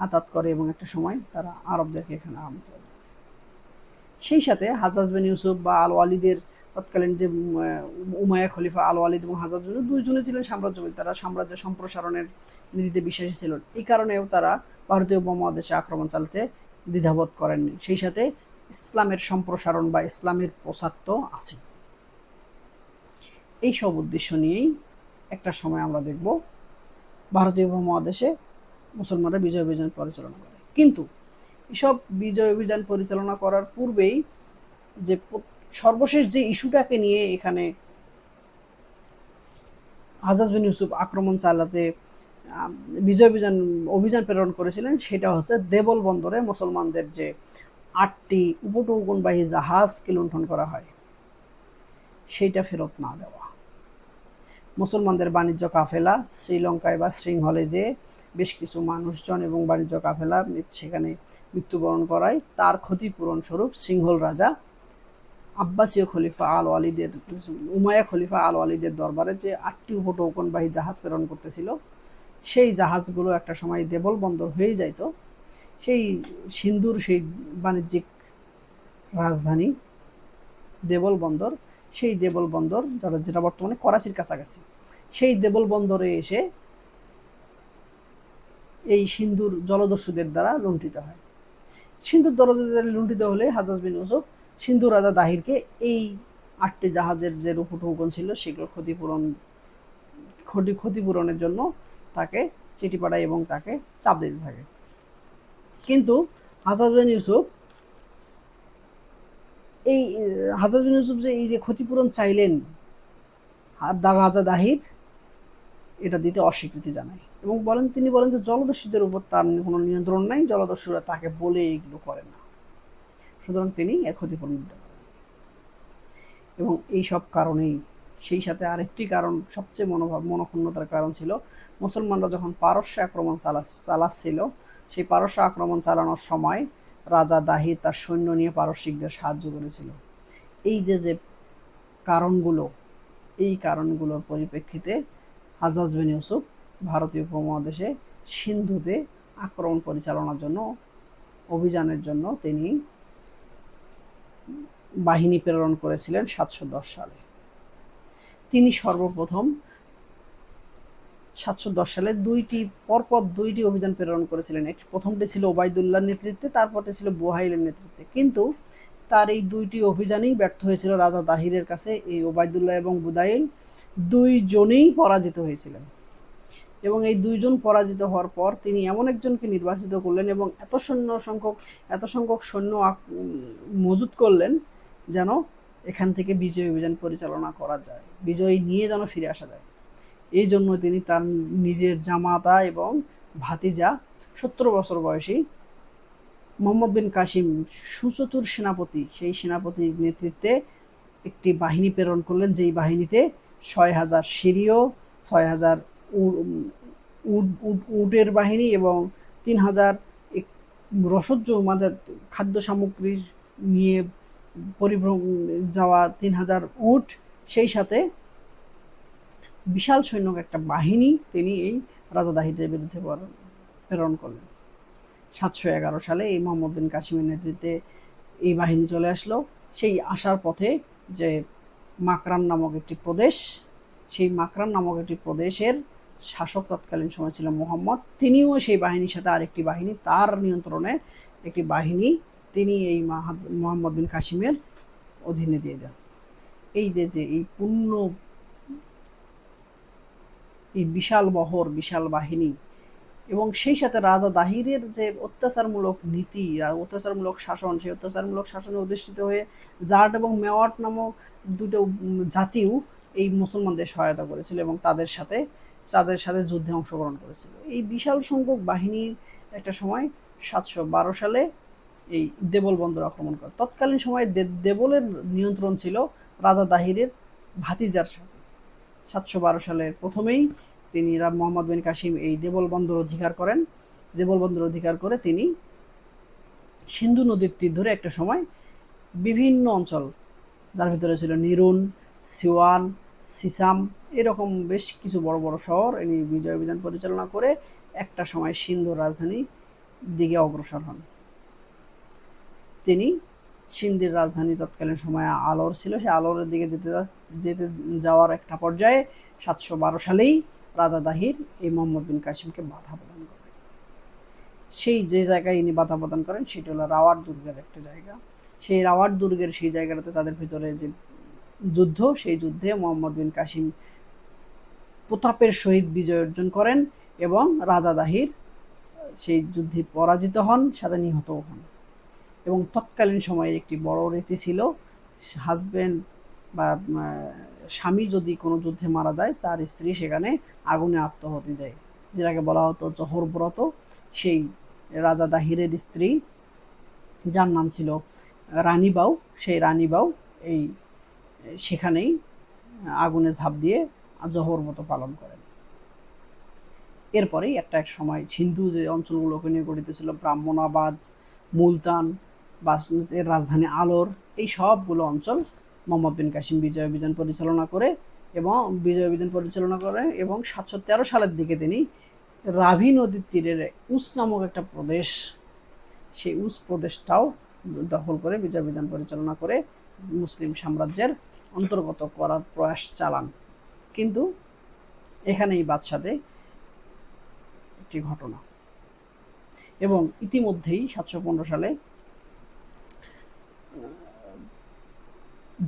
[SPEAKER 1] আতাত করে এবং একটা সময় তারা আরবদেরকে এখানে আমন্ত্রণ করে। সেই সাথে হাজ্জাজ বিন ইউসুফ বা আল ওয়ালিদের তৎকালীন যে উমাইয়া খলিফা আল ওয়ালিদ এবং হাজ্জাজ বিন ইউসুফ দুইজনে ছিলেন সাম্রাজ্যবাদী, তারা সাম্রাজ্য সম্প্রসারণের নীতিতে বিশ্বাসী ছিল। এই কারণেও তারা ভারতীয় উপমহাদেশে আক্রমণ চালাতে দ্বিধাবোধ করেননি। সেই সাথে ইসলামের সম্প্রসারণ বা ইসলামের প্রসার তো আছে। এই সব উদ্দেশ্য নিয়েই একটা সময় আমরা দেখব ভারতীয় উপমহাদেশে মুসলমানরা বিজয় অভিযান পরিচালনা করে। কিন্তু এসব বিজয় অভিযান পরিচালনা করার পূর্বেই যে সর্বশেষ যে ইস্যুটাকে নিয়ে এখানে হাজ্জাজ বিন ইউসুফ আক্রমণ চালাতে বিজয় অভিযান প্রেরণ করেছিলেন, সেটা হচ্ছে দেবল বন্দরে মুসলমানদের যে 8টি উপনৌকনবাহী জাহাজকে লুণ্ঠন করা হয় সেইটা ফেরত না দেওয়া। মুসলমানদের বাণিজ্য কাফেলা শ্রীলঙ্কায় বা শৃঙ্খলে যে বেশ কিছু মানুষজন এবং বাণিজ্য কাফেলা সেখানে মৃত্যুবরণ করায় তার ক্ষতিপূরণ স্বরূপ সিংহল রাজা আব্বাসীয় খলিফা আল ওয়ালিদের উমাইয়া খলিফা আল ওয়ালিদের দরবারে যে 8টি উপনৌকনবাহী জাহাজ প্রেরণ করতেছিল, সেই জাহাজগুলো একটা সময় দেবল বন্দর হয়ে যাইত। সেই সিন্ধুর সেই বাণিজ্যিক রাজধানী দেবল বন্দর, সেই দেবল বন্দর যেটা বর্তমানে করাচির কাছাকাছি, সেই দেবল বন্দরে এসে এই সিন্ধুর জলদস্যুদের দ্বারা লুণ্ঠিত হয়। সিন্ধুর জলদস্যুদের লুণ্ঠিত হলে হাজ্জাজ বিন ইউসুফ সিন্ধু রাজা দাহিরকে এই 8টি জাহাজের যে উপনৌকন ছিল সেগুলো ক্ষতিপূরণের জন্য তাকে চিঠি পাঠায় এবং তাকে চাপ দিতে থাকে। কিন্তু হাজ্জাজ বিন ইউসুফ যে এই যে ক্ষতিপূরণ চাইলেন রাজা দাহির, এটা দিতে অস্বীকৃতি জানায় এবং তিনি বলেন যে জলদস্যুদের উপর তার কোনো নিয়ন্ত্রণ নাই, জলদস্যুরা তাকে বলে এগুলো করে না, সুতরাং তিনি এর ক্ষতিপূরণ দিতে পারেন। এবং এই সব কারণেই, সেই সাথে আরেকটি কারণ, সবচেয়ে মনোক্ষুণ্ণতার কারণ ছিল, মুসলমানরা যখন পারস্য আক্রমণ চালাচ্ছিল, সেই পারস্য আক্রমণ চালানোর সময় রাজা দাহির তার সৈন্য নিয়ে পারস্যিকদের সাহায্য করেছিল। এই যে কারণগুলো, এই কারণগুলোর পরিপ্রেক্ষিতে হাজ্জাজ বিন ইউসুফ ভারতীয় উপমহাদেশে সিন্ধুতে আক্রমণ পরিচালনার জন্য, অভিযানের জন্য তিনি বাহিনী প্রেরণ করেছিলেন 710 সালে। তিনি সর্বপ্রথম 710 সালে পরপর দুইটি অভিযান প্রেরণ করেছিলেন। প্রথমটি ছিল ওবায়দুল্লাহর নেতৃত্বে, তারপরটি ছিল বুহাইলের নেতৃত্বে। কিন্তু তার এই দুইটি অভিযানেই ব্যর্থ হয়েছিল রাজা দাহিরের কাছে। এই ওবায়দুল্লাহ এবং বুদাইল দুইজনেই পরাজিত হয়েছিলেন, এবং এই দুইজন পরাজিত হওয়ার পর তিনি এমন একজনকে নির্বাচিত করলেন এবং এত সংখ্যক সৈন্য মজুত করলেন যেন এখান থেকে বিজয় অভিযান পরিচালনা করা যায়, বিজয় নিয়ে যেন ফিরে আসা যায়। এই জন্য তিনি তার নিজের জামাতা এবং ভাতিজা 70 বছর বয়সী মোহাম্মদ বিন কাসিম, সুচতুর সেনাপতি, সেই সেনাপতির নেতৃত্বে একটি বাহিনী প্রেরণ করলেন, যেই বাহিনীতে 6000 সিরীয়, 6000 উটের বাহিনী এবং 3000 রসদ মানে খাদ্য সামগ্রী নিয়ে পরিভ্রমণ যাওয়া 3000 উট, সেই সাথে বিশাল সৈন্য একটা বাহিনী তিনি এই রাজা দাহিরের বিরুদ্ধে প্রেরণ করলেন। 711 সালে এই মোহাম্মদ বিন কাসিমের নেতৃত্বে এই বাহিনী চলে আসলো। সেই আসার পথে যে মাকরান নামক একটি প্রদেশ, সেই মাকরান নামক একটি প্রদেশের শাসক তৎকালীন সময় ছিল মোহাম্মদ, তিনিও সেই বাহিনীর সাথে আরেকটি বাহিনী, তার নিয়ন্ত্রণে একটি বাহিনী তিনি এই মোহাম্মদ বিন কাসিমের অধীনে দিয়ে দেন। এই যে এই বিশাল বহর, বিশাল বাহিনী, এবং সেই সাথে রাজা দাহিরের যে অত্যাচারমূলক নীতি, অত্যাচারমূলক শাসন, সেই অত্যাচারমূলক শাসনে অধিষ্ঠিত হয়ে জাট এবং মেওয়াট নামক দুটো জাতিও এই মুসলমানদের সহায়তা করেছিল এবং তাদের সাথে যুদ্ধে অংশগ্রহণ করেছিল। এই বিশাল সংখ্যক বাহিনীর একটা সময় 712 সালে এই দেবল বন্দর আক্রমণ করে। তৎকালীন সময়ে দেবলের নিয়ন্ত্রণ ছিল রাজা দাহিরের ভাতিজার সাথে। 712 সালের প্রথমেই তিনি মোহাম্মদ বিন কাসিম এই দেবল বন্দর অধিকার করেন। দেবল বন্দর অধিকার করে তিনি সিন্ধু নদীর তীর ধরে একটা সময় বিভিন্ন অঞ্চল, যার ভিতরে ছিল নিরুন, সিওয়ান, সিসাম, এরকম বেশ কিছু বড় বড় শহর ইনি বিজয় অভিযান পরিচালনা করে একটা সময় সিন্ধুর রাজধানীর দিকে অগ্রসর হন। তিনি সিন্ধের রাজধানী তৎকালীন সময়ে আলোর ছিল, সেই আলোরের দিকে যেতে যাওয়ার একটা পর্যায়ে 712 সালেই রাজা দাহির এই মোহাম্মদ বিন কাসিমকে বাধা প্রদান করেন। সেই যে জায়গায় ইনি বাধা প্রদান করেন সেটি হলো রাওয়াট দুর্গের একটা জায়গা। সেই রাওয়াট দুর্গের সেই জায়গাটাতে তাদের ভিতরে যে যুদ্ধ, সেই যুদ্ধে মোহাম্মদ বিন কাসিম প্রতাপের সহিত বিজয় অর্জন করেন এবং রাজা দাহির সেই যুদ্ধে পরাজিত হন, সাথে নিহতও হন। এবং তৎকালীন সময়ের একটি বড় রীতি ছিল, হাজব্যান্ড বা স্বামী যদি কোনো যুদ্ধে মারা যায়, তার স্ত্রী সেখানে আগুনে আত্মাহুতি দেয়, যেটাকে বলা হতো জহর ব্রত। সেই রাজা দাহিরের স্ত্রী, যার নাম ছিল রানীবাউ, সেই রানীবাউ এই সেখানেই আগুনে ঝাঁপ দিয়ে জহর ব্রত পালন করেন। এরপরেই এক সময় সিন্ধু যে অঞ্চলগুলোকে নিয়ে গঠিত ছিল, ব্রাহ্মণাবাদ, মুলতান বা এর রাজধানী আলোর, এই সবগুলো অঞ্চল মোহাম্মদ বিন কাসিম বিজয় অভিযান পরিচালনা করে এবং 713 সালের দিকে তিনি রাভি নদীর তীরের উস নামক একটা প্রদেশ, সেই উস প্রদেশটাও দখল করে বিজয় অভিযান পরিচালনা করে মুসলিম সাম্রাজ্যের অন্তর্গত করার প্রয়াস চালান। কিন্তু এখানেই বাদশাদের একটি ঘটনা, এবং ইতিমধ্যেই 715 সালে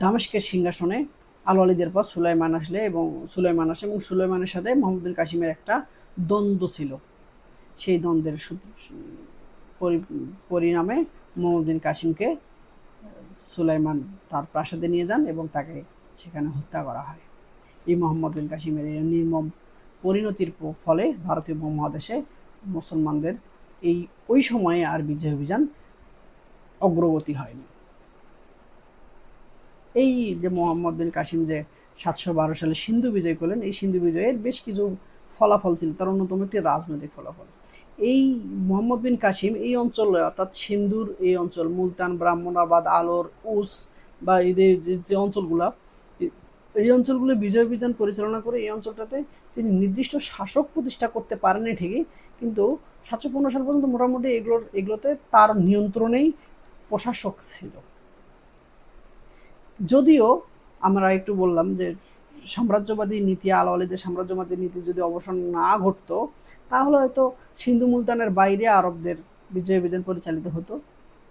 [SPEAKER 1] দামেস্কের সিংহাসনে আল ওয়ালিদের পর সুলাইমান আসে এবং সুলাইমানের সাথে মোহাম্মদ বিন কাসিমের একটা দ্বন্দ্ব ছিল। সেই দ্বন্দ্বের পরিণামে মোহাম্মদ বিন কাসিমকে সুলাইমান তার প্রাসাদে নিয়ে যান এবং তাকে সেখানে হত্যা করা হয়। এই মোহাম্মদ বিন কাসিমের এই নির্মম পরিণতির ফলে ভারতীয় উপমহাদেশে মুসলমানদের ওই সময়ে আর বিজয় অভিযান অগ্রগতি হয়নি। এই যে মোহাম্মদ বিন কাসিম যে 712 সালে সিন্ধু বিজয় করলেন, এই সিন্ধু বিজয়ের বেশ কিছু ফলাফল ছিল, তার অন্যতম একটি রাজনৈতিক ফলাফল। এই মোহাম্মদ বিন কাসিম এই অঞ্চলে, অর্থাৎ সিন্ধুর এই অঞ্চল, মুলতান, ব্রাহ্মণাবাদ, আলোর, উস বা এদের যে অঞ্চলগুলা, এই অঞ্চলগুলো বিজয় অভিযান পরিচালনা করে এই অঞ্চলটাতে তিনি নির্দিষ্ট শাসক প্রতিষ্ঠা করতে পারেননি ঠিকই, কিন্তু 715 সাল পর্যন্ত মোটামুটি এগুলোতে তার নিয়ন্ত্রণেই প্রশাসক ছিল। যদিও আমরা একটু বললাম যে সাম্রাজ্যবাদী নীতি, আলা ওয়ালিদের সাম্রাজ্যবাদী নীতি যদি অবসান না ঘটতো, তাহলে হয়তো সিন্ধু মুলতানের বাইরে আরবদের বিজয় অভিযান পরিচালিত হতো,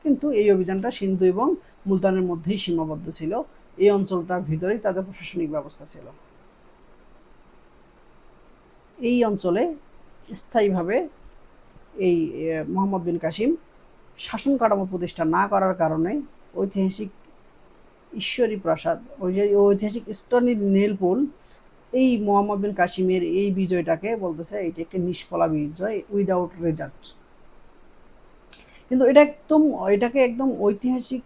[SPEAKER 1] কিন্তু এই অভিযানটা সিন্ধু এবং মুলতানের মধ্যেই সীমাবদ্ধ ছিল, এই অঞ্চলটার ভিতরেই তাদের প্রশাসনিক ব্যবস্থা ছিল। এই অঞ্চলে স্থায়ীভাবে এই মোহাম্মদ বিন কাসিম শাসন কাঠামো প্রতিষ্ঠা না করার কারণে ঐতিহাসিক ঈশ্বরী প্রাসাদ, ওই যে ঐতিহাসিক স্টনি নীলপুল, এই মোহাম্মদ বিন কাসিমের এই বিজয়টাকে বলতেছে এটি একটি নিষ্ফলা বিজয়, উইদাউট রেজাল্ট। কিন্তু এটাকে একদম ঐতিহাসিক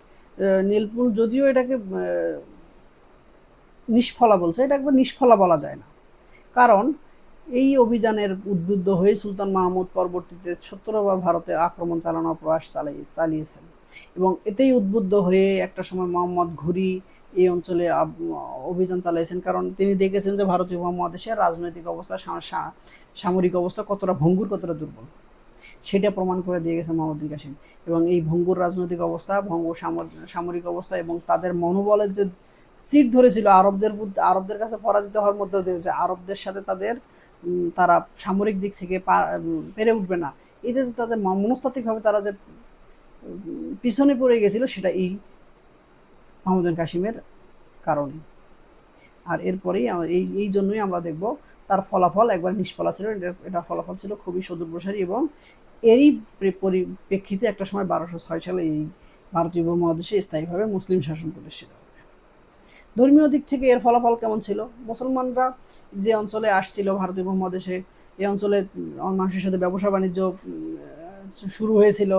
[SPEAKER 1] নীলপুল যদিও এটাকে নিষ্ফলা বলছে, এটা একবার নিষ্ফলা বলা যায় না, কারণ এই অভিযানের উদ্বুদ্ধ হয়ে সুলতান মাহমুদ পরবর্তীতে 17 বার ভারতে আক্রমণ চালানোর প্রয়াস চালিয়েছেন, এবং এতেই উদ্বুদ্ধ হয়ে একটা সময় মোহাম্মদ ঘুরি এই অঞ্চলে অভিযান চালিয়েছেন, কারণ তিনি দেখেছেন যে ভারতীয় উপমহাদেশের রাজনৈতিক অবস্থা, সামরিক অবস্থা কতটা ভঙ্গুর, কতটা দুর্বল, সেটা প্রমাণ করে দিয়ে গেছে মোহাম্মদ বিন কাসিম। এবং এই ভঙ্গুর রাজনৈতিক অবস্থা, ভঙ্গুর সামরিক অবস্থা এবং তাদের মনোবলের যে চির ধরেছিল আরবদের কাছে পরাজিত হওয়ার মধ্যে দিয়েছে, আরবদের সাথে তারা সামরিক দিক থেকে পেরে উঠবে না, এতে যে তাদের মনস্তাত্ত্বিকভাবে তারা যে পিছনে পড়ে গেছিল, সেটা এই মোহাম্মদ বিন কাসিমের কারণে। আর এরপরেই এই জন্যই আমরা দেখব তার ফলাফল একবার নিষ্ফলা ছিল, এটা ফলাফল ছিল খুবই সুদূরপ্রসারী, এবং এরই পরিপ্রেক্ষিতে একটা সময় 1206 সালে এই ভারতীয় উপমহাদেশে স্থায়ীভাবে মুসলিম শাসন প্রতিষ্ঠিত হবে। ধর্মীয় দিক থেকে এর ফলাফল কেমন ছিল? মুসলমানরা যে অঞ্চলে আসছিল ভারতীয় উপমহাদেশে, এই অঞ্চলে মানুষের সাথে ব্যবসা বাণিজ্য শুরু হয়েছিল,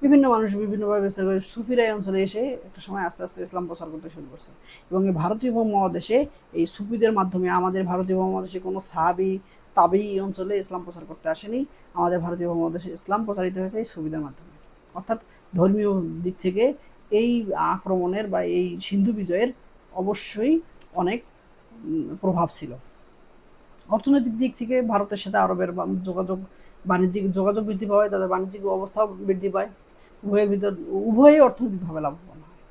[SPEAKER 1] বিভিন্ন মানুষ বিভিন্নভাবে বিস্তার করে সুফিরা এই অঞ্চলে এসে একটা সময় আস্তে আস্তে ইসলাম প্রচার করতে শুরু করছে, এবং এই ভারতীয় উপমহাদেশে এই সুফিদের মাধ্যমে, আমাদের ভারতীয় উপমহাদেশে কোনো সাহাবি তাবেঈ এই অঞ্চলে ইসলাম প্রচার করতে আসেনি, আমাদের ভারতীয় উপমহাদেশে ইসলাম প্রচারিত হয়েছে এই সুফিদের মাধ্যমে। অর্থাৎ ধর্মীয় দিক থেকে এই আক্রমণের বা এই সিন্ধু বিজয়ের অবশ্যই অনেক প্রভাব ছিল। অর্থনৈতিক দিক থেকে ভারতের সাথে আরবের বাণিজ্যিক যোগাযোগ বৃদ্ধি পায়, তাদের বাণিজ্যিক অবস্থাও বৃদ্ধি পায়, উভয়ই অর্থনৈতিকভাবে লাভবান হয়।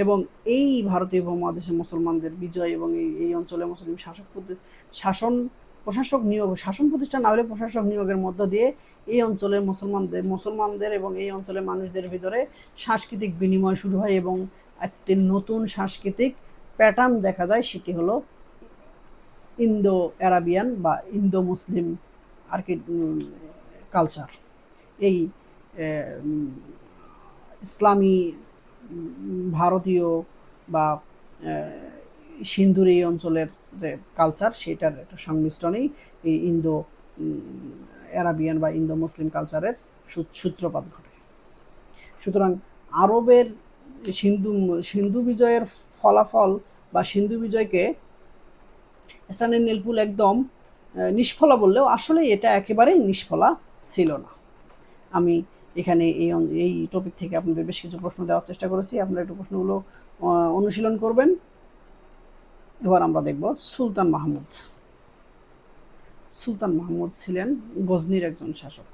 [SPEAKER 1] এবং এই ভারতীয় উপমহাদেশে মুসলমানদের বিজয় এবং এই অঞ্চলে মুসলিম শাসন প্রতিষ্ঠা না হলে প্রশাসক নিয়োগের মধ্য দিয়ে এই অঞ্চলের মুসলমানদের এবং এই অঞ্চলের মানুষদের ভিতরে সাংস্কৃতিক বিনিময় শুরু হয়, এবং একটি নতুন সাংস্কৃতিক প্যাটার্ন দেখা যায়, সেটি হলো ইন্দো আরাবিয়ান বা ইন্দো মুসলিম কালচার। এই ইসলামী ভারতীয় বা সিন্ধুর এই অঞ্চলের যে কালচার, সেটার একটা সংমিশ্রণেই এই ইন্দো আরাবিয়ান বা ইন্দো মুসলিম কালচারের সূত্রপাত ঘটে। সুতরাং আরবের সিন্ধু বিজয়ের ফলাফল বা সিন্ধু বিজয়কে স্ট্যানি নীলপুল একদম নিষ্ফলা বললেও আসলে এটা একেবারেই নিষ্ফলা ছিল না। আমি এখানে এই টপিক থেকে আপনাদের বেশ কিছু প্রশ্ন দেওয়ার চেষ্টা করেছি, আপনারা একটু প্রশ্নগুলো অনুশীলন করবেন। এবার আমরা দেখব সুলতান মাহমুদ। সুলতান মাহমুদ ছিলেন গজনির একজন শাসক,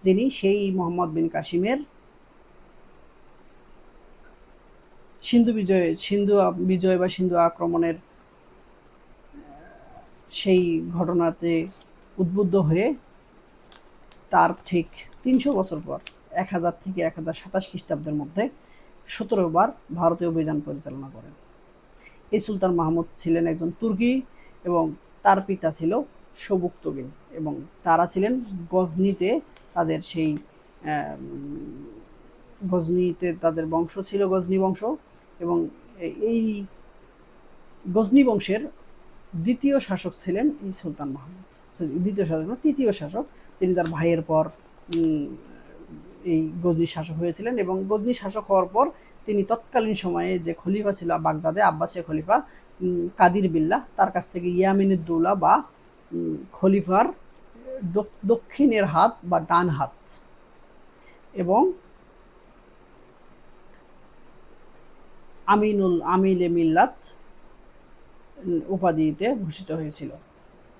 [SPEAKER 1] যিনি সেই মোহাম্মদ বিন কাসিমের সিন্ধু বিজয় বা সিন্ধু আক্রমণের সেই ঘটনাতে উদ্বুদ্ধ হয়ে তার ঠিক 300 বছর পর 1000 থেকে 1027 খ্রিস্টাব্দের মধ্যে 17 বার ভারতীয় অভিযান পরিচালনা করেন। এই সুলতান মাহমুদ ছিলেন একজন তুর্কি, এবং তার পিতা ছিল সবুক্তগিন, এবং তারা ছিলেন গজনিতে, তাদের বংশ ছিল গজনি বংশ, এবং এই গজনি বংশের দ্বিতীয় শাসক ছিলেন এই সুলতান মাহমুদ। তৃতীয় শাসক, তিনি তার ভাইয়ের পর এই গজনির শাসক হয়েছিলেন, এবং গজনির শাসক হওয়ার পর তিনি তৎকালীন সময়ে যে খলিফা ছিল বাগদাদে, আব্বাসীয় খলিফা কাদির বিল্লাহ, তার কাছ থেকে ইয়ামিনুদ দৌলা বা খলিফার দক্ষিণের হাত বা ডান হাত এবং আমিলে মিল্লাত উপাধিতে ভূষিত হয়েছিল।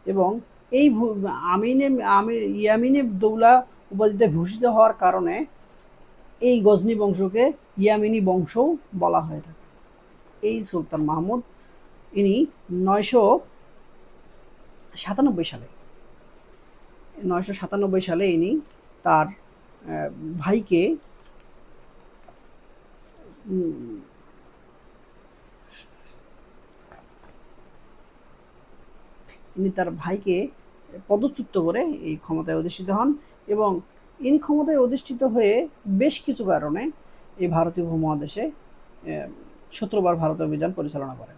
[SPEAKER 1] এবং এই ইয়ামিনে দৌলা উপাধিতে ভূষিত হওয়ার কারণে এই গজনি বংশকে ইয়ামিনী বংশও বলা হয়ে থাকে। এই সুলতান মাহমুদ ইনি 997 সালে ইনি তার ভাইকে পদচ্যুত করে এই ক্ষমতায় অধিষ্ঠিত হন এবং ইনি ক্ষমতায় অধিষ্ঠিত হয়ে বেশ কিছু কারণে এই ভারতীয় উপমহাদেশে 17 বার ভারত অভিযান পরিচালনা করেন।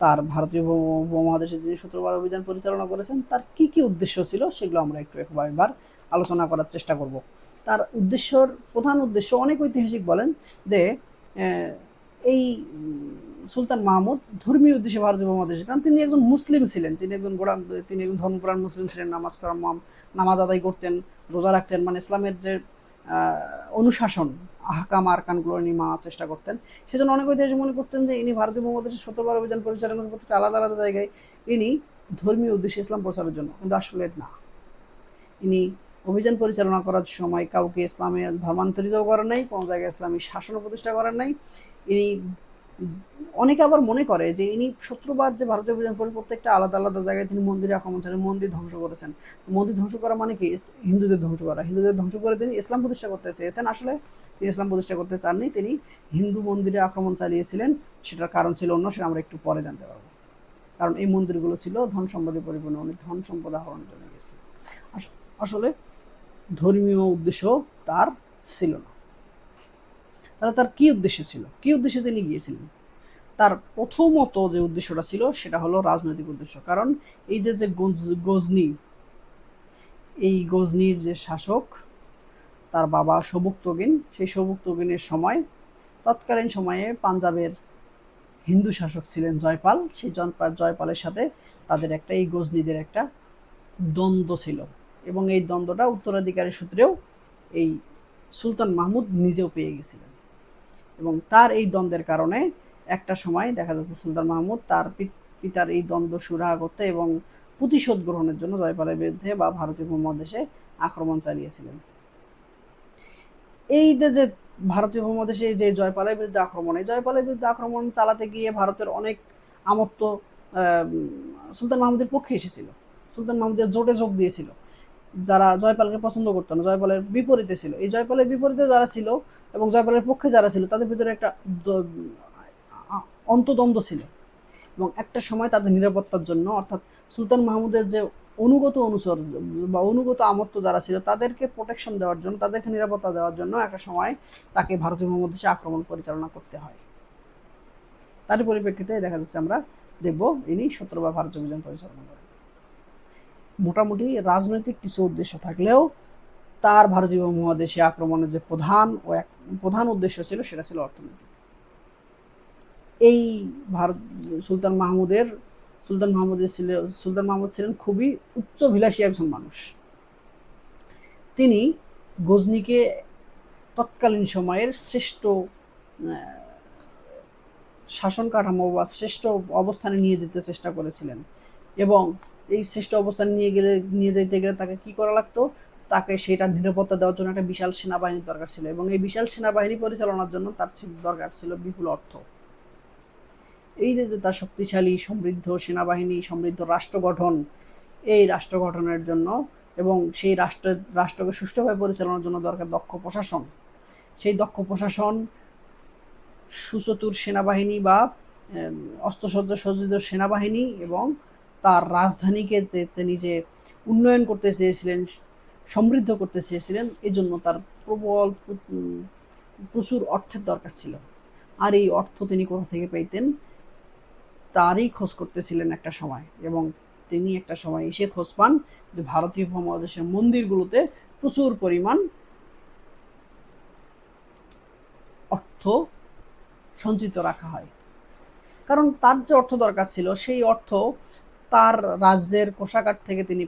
[SPEAKER 1] তার ভারতীয় উপমহাদেশে যে 17 বার অভিযান পরিচালনা করেছেন তার কি কি উদ্দেশ্য ছিল সেগুলো আমরা একটু একবার আলোচনা করার চেষ্টা করব। তার প্রধান উদ্দেশ্য অনেক ঐতিহাসিক বলেন যে এই সুলতান মাহমুদ ধর্মীয় উদ্দেশ্যে ভারতীয় উপমহাদেশে, কারণ তিনি একজন মুসলিম ছিলেন, তিনি একজন ধর্মপ্রাণ মুসলিম ছিলেন, নামাজ আদায় করতেন, রোজা রাখতেন, মানে ইসলামের যে অনুশাসন আহকাম আরকানগুলো ইনি মানার চেষ্টা করতেন। সেজন্য অনেক ঐতিহাসিক মনে করতেন যে ইনি ভারতীয় উপমহাদেশে 17 বার অভিযান পরিচালনা করতে আলাদা আলাদা জায়গায় ইনি ধর্মীয় উদ্দেশ্যে ইসলাম প্রচারের জন্য, কিন্তু আসলে না। ইনি অভিযান পরিচালনা করার সময় কাউকে ইসলামে ধর্মান্তরিতও করেন নাই, কোনো জায়গায় ইসলামী শাসনও প্রতিষ্ঠা করেন নাই। ইনি অনেকে আবার মনে করে যে ইনি 17 বার যে ভারতীয় অভিযান করে প্রত্যেকটা আলাদা আলাদা জায়গায় তিনি মন্দিরে আক্রমণ চালান, মন্দির ধ্বংস করেছেন। মন্দির ধ্বংস করা মানে কি? হিন্দুদের ধ্বংস করে তিনি ইসলাম প্রতিষ্ঠা করতে চেয়েছেন। আসলে তিনি ইসলাম প্রতিষ্ঠা করতে চাননি, তিনি হিন্দু মন্দিরে আক্রমণ চালিয়েছিলেন। সেটার কারণ ছিল অন্য, সেটা আমরা একটু পরে জানতে পারবো। কারণ এই মন্দিরগুলো ছিল ধন সম্পদে পরিপূর্ণ, উনি ধন সম্পদ আহরণের জন্য গেছিলেন। আসলে ধর্মীয় উদ্দেশ্য তার ছিল না। তাহলে তার কি উদ্দেশ্য ছিল, কি উদ্দেশ্যে তিনি গিয়েছিলেন? তার প্রথমত যে উদ্দেশ্যটা ছিল সেটা হলো রাজনৈতিক উদ্দেশ্য। কারণ এই যে গজনি, এই গজনির যে শাসক তার বাবা সবুক্তগিন, সেই সবুক্তগিনের সময় তৎকালীন সময়ে পাঞ্জাবের হিন্দু শাসক ছিলেন জয়পাল। সেই জয়পালের সাথে তাদের এই গজনিদের একটা দ্বন্দ্ব ছিল এবং এই দ্বন্দ্বটা উত্তরাধিকারী সূত্রেও এই সুলতান মাহমুদ নিজেও পেয়ে গেছিলেন। এবং তার এই দ্বন্দ্বের কারণে একটা সময় দেখা যাচ্ছে সুলতান মাহমুদ তার পিতার এই দ্বন্দ্ব সুরাহা করতে এবং প্রতিশোধ গ্রহণের জন্য জয়পালের বিরুদ্ধে বা ভারতীয় উপমহাদেশে আক্রমণ চালিয়েছিলেন। এই যে ভারতীয় উপমহাদেশে যে জয়পালের বিরুদ্ধে আক্রমণ চালাতে গিয়ে ভারতের অনেক আমত্ত সুলতান মাহমুদের পক্ষে এসেছিল। সুলতান মাহমুদের জোটে যোগ দিয়েছিল যারা জয়পালকে পছন্দ করতো না, জয়পালের বিপরীতে ছিল। এই জয়পালের বিপরীতে যারা ছিল এবং জয়পালের পক্ষে যারা ছিল তাদের ভিতরে একটা অন্তদ্বন্দ্ব ছিল এবং একটা সময় তাদের নিরাপত্তার জন্য, অর্থাৎ সুলতান মাহমুদের যে অনুগত অনুচর বা অনুগত আমত্ত যারা ছিল তাদেরকে প্রোটেকশন দেওয়ার জন্য, তাদেরকে নিরাপত্তা দেওয়ার জন্য একটা সময় তাকে ভারতীয় উপমহাদেশে আক্রমণ পরিচালনা করতে হয়। তার পরিপ্রেক্ষিতে দেখা যাচ্ছে আমরা দেখব ইনি 17 বার ভারতীয় অভিযান পরিচালনা করেন। মোটামুটি রাজনৈতিক কিছু উদ্দেশ্য থাকলেও তার ভারতীয় উপমহাদেশে আক্রমণের যে প্রধান উদ্দেশ্য ছিল সেটা ছিল অর্থনৈতিক। এই সুলতান মাহমুদ ছিলেন খুবই উচ্চভিলাষী একজন মানুষ। তিনি গজনিকে তৎকালীন সময়ের শ্রেষ্ঠ শাসন কাঠামো বা শ্রেষ্ঠ অবস্থানে নিয়ে যেতে চেষ্টা করেছিলেন এবং এই শ্রেষ্ঠ অবস্থানে নিয়ে যেতে গেলে তাকে কি করা লাগতো? তাকে সেটা নিরাপত্তা দেওয়ার জন্য একটা বিশাল সেনাবাহিনীর দরকার ছিল এবং এই বিশাল সেনাবাহিনী পরিচালনার জন্য তার দরকার ছিল বিপুল অর্থ। এই যে তার শক্তিশালী সমৃদ্ধ সেনাবাহিনী, সমৃদ্ধ রাষ্ট্র গঠন, এই রাষ্ট্র গঠনের জন্য এবং সেই রাষ্ট্রকে সুষ্ঠুভাবে পরিচালনার জন্য দরকার দক্ষ প্রশাসন। সেই দক্ষ প্রশাসন, সুচতুর সেনাবাহিনী বা অস্ত্রসজ্জ সজ্জিত সেনাবাহিনী এবং তার রাজধানীকে তিনি যে উন্নয়ন করতে চেয়েছিলেন, সমৃদ্ধ করতে চেয়েছিলেন, এই জন্য তার প্রচুর অর্থের দরকার ছিল। আর এই অর্থ তিনি কোথা থেকে পেতেন তারই খোঁজ করতেছিলেন একটা সময় এবং তিনি একটা সময় এসে খোঁজ পান যে ভারতীয় উপমহাদেশের মন্দিরগুলোতে প্রচুর পরিমাণ অর্থ সঞ্চিত রাখা হয়, কারণ তার যে অর্থ দরকার ছিল সেই অর্থ তার রাজ্যের কোষাগার থেকে তিনি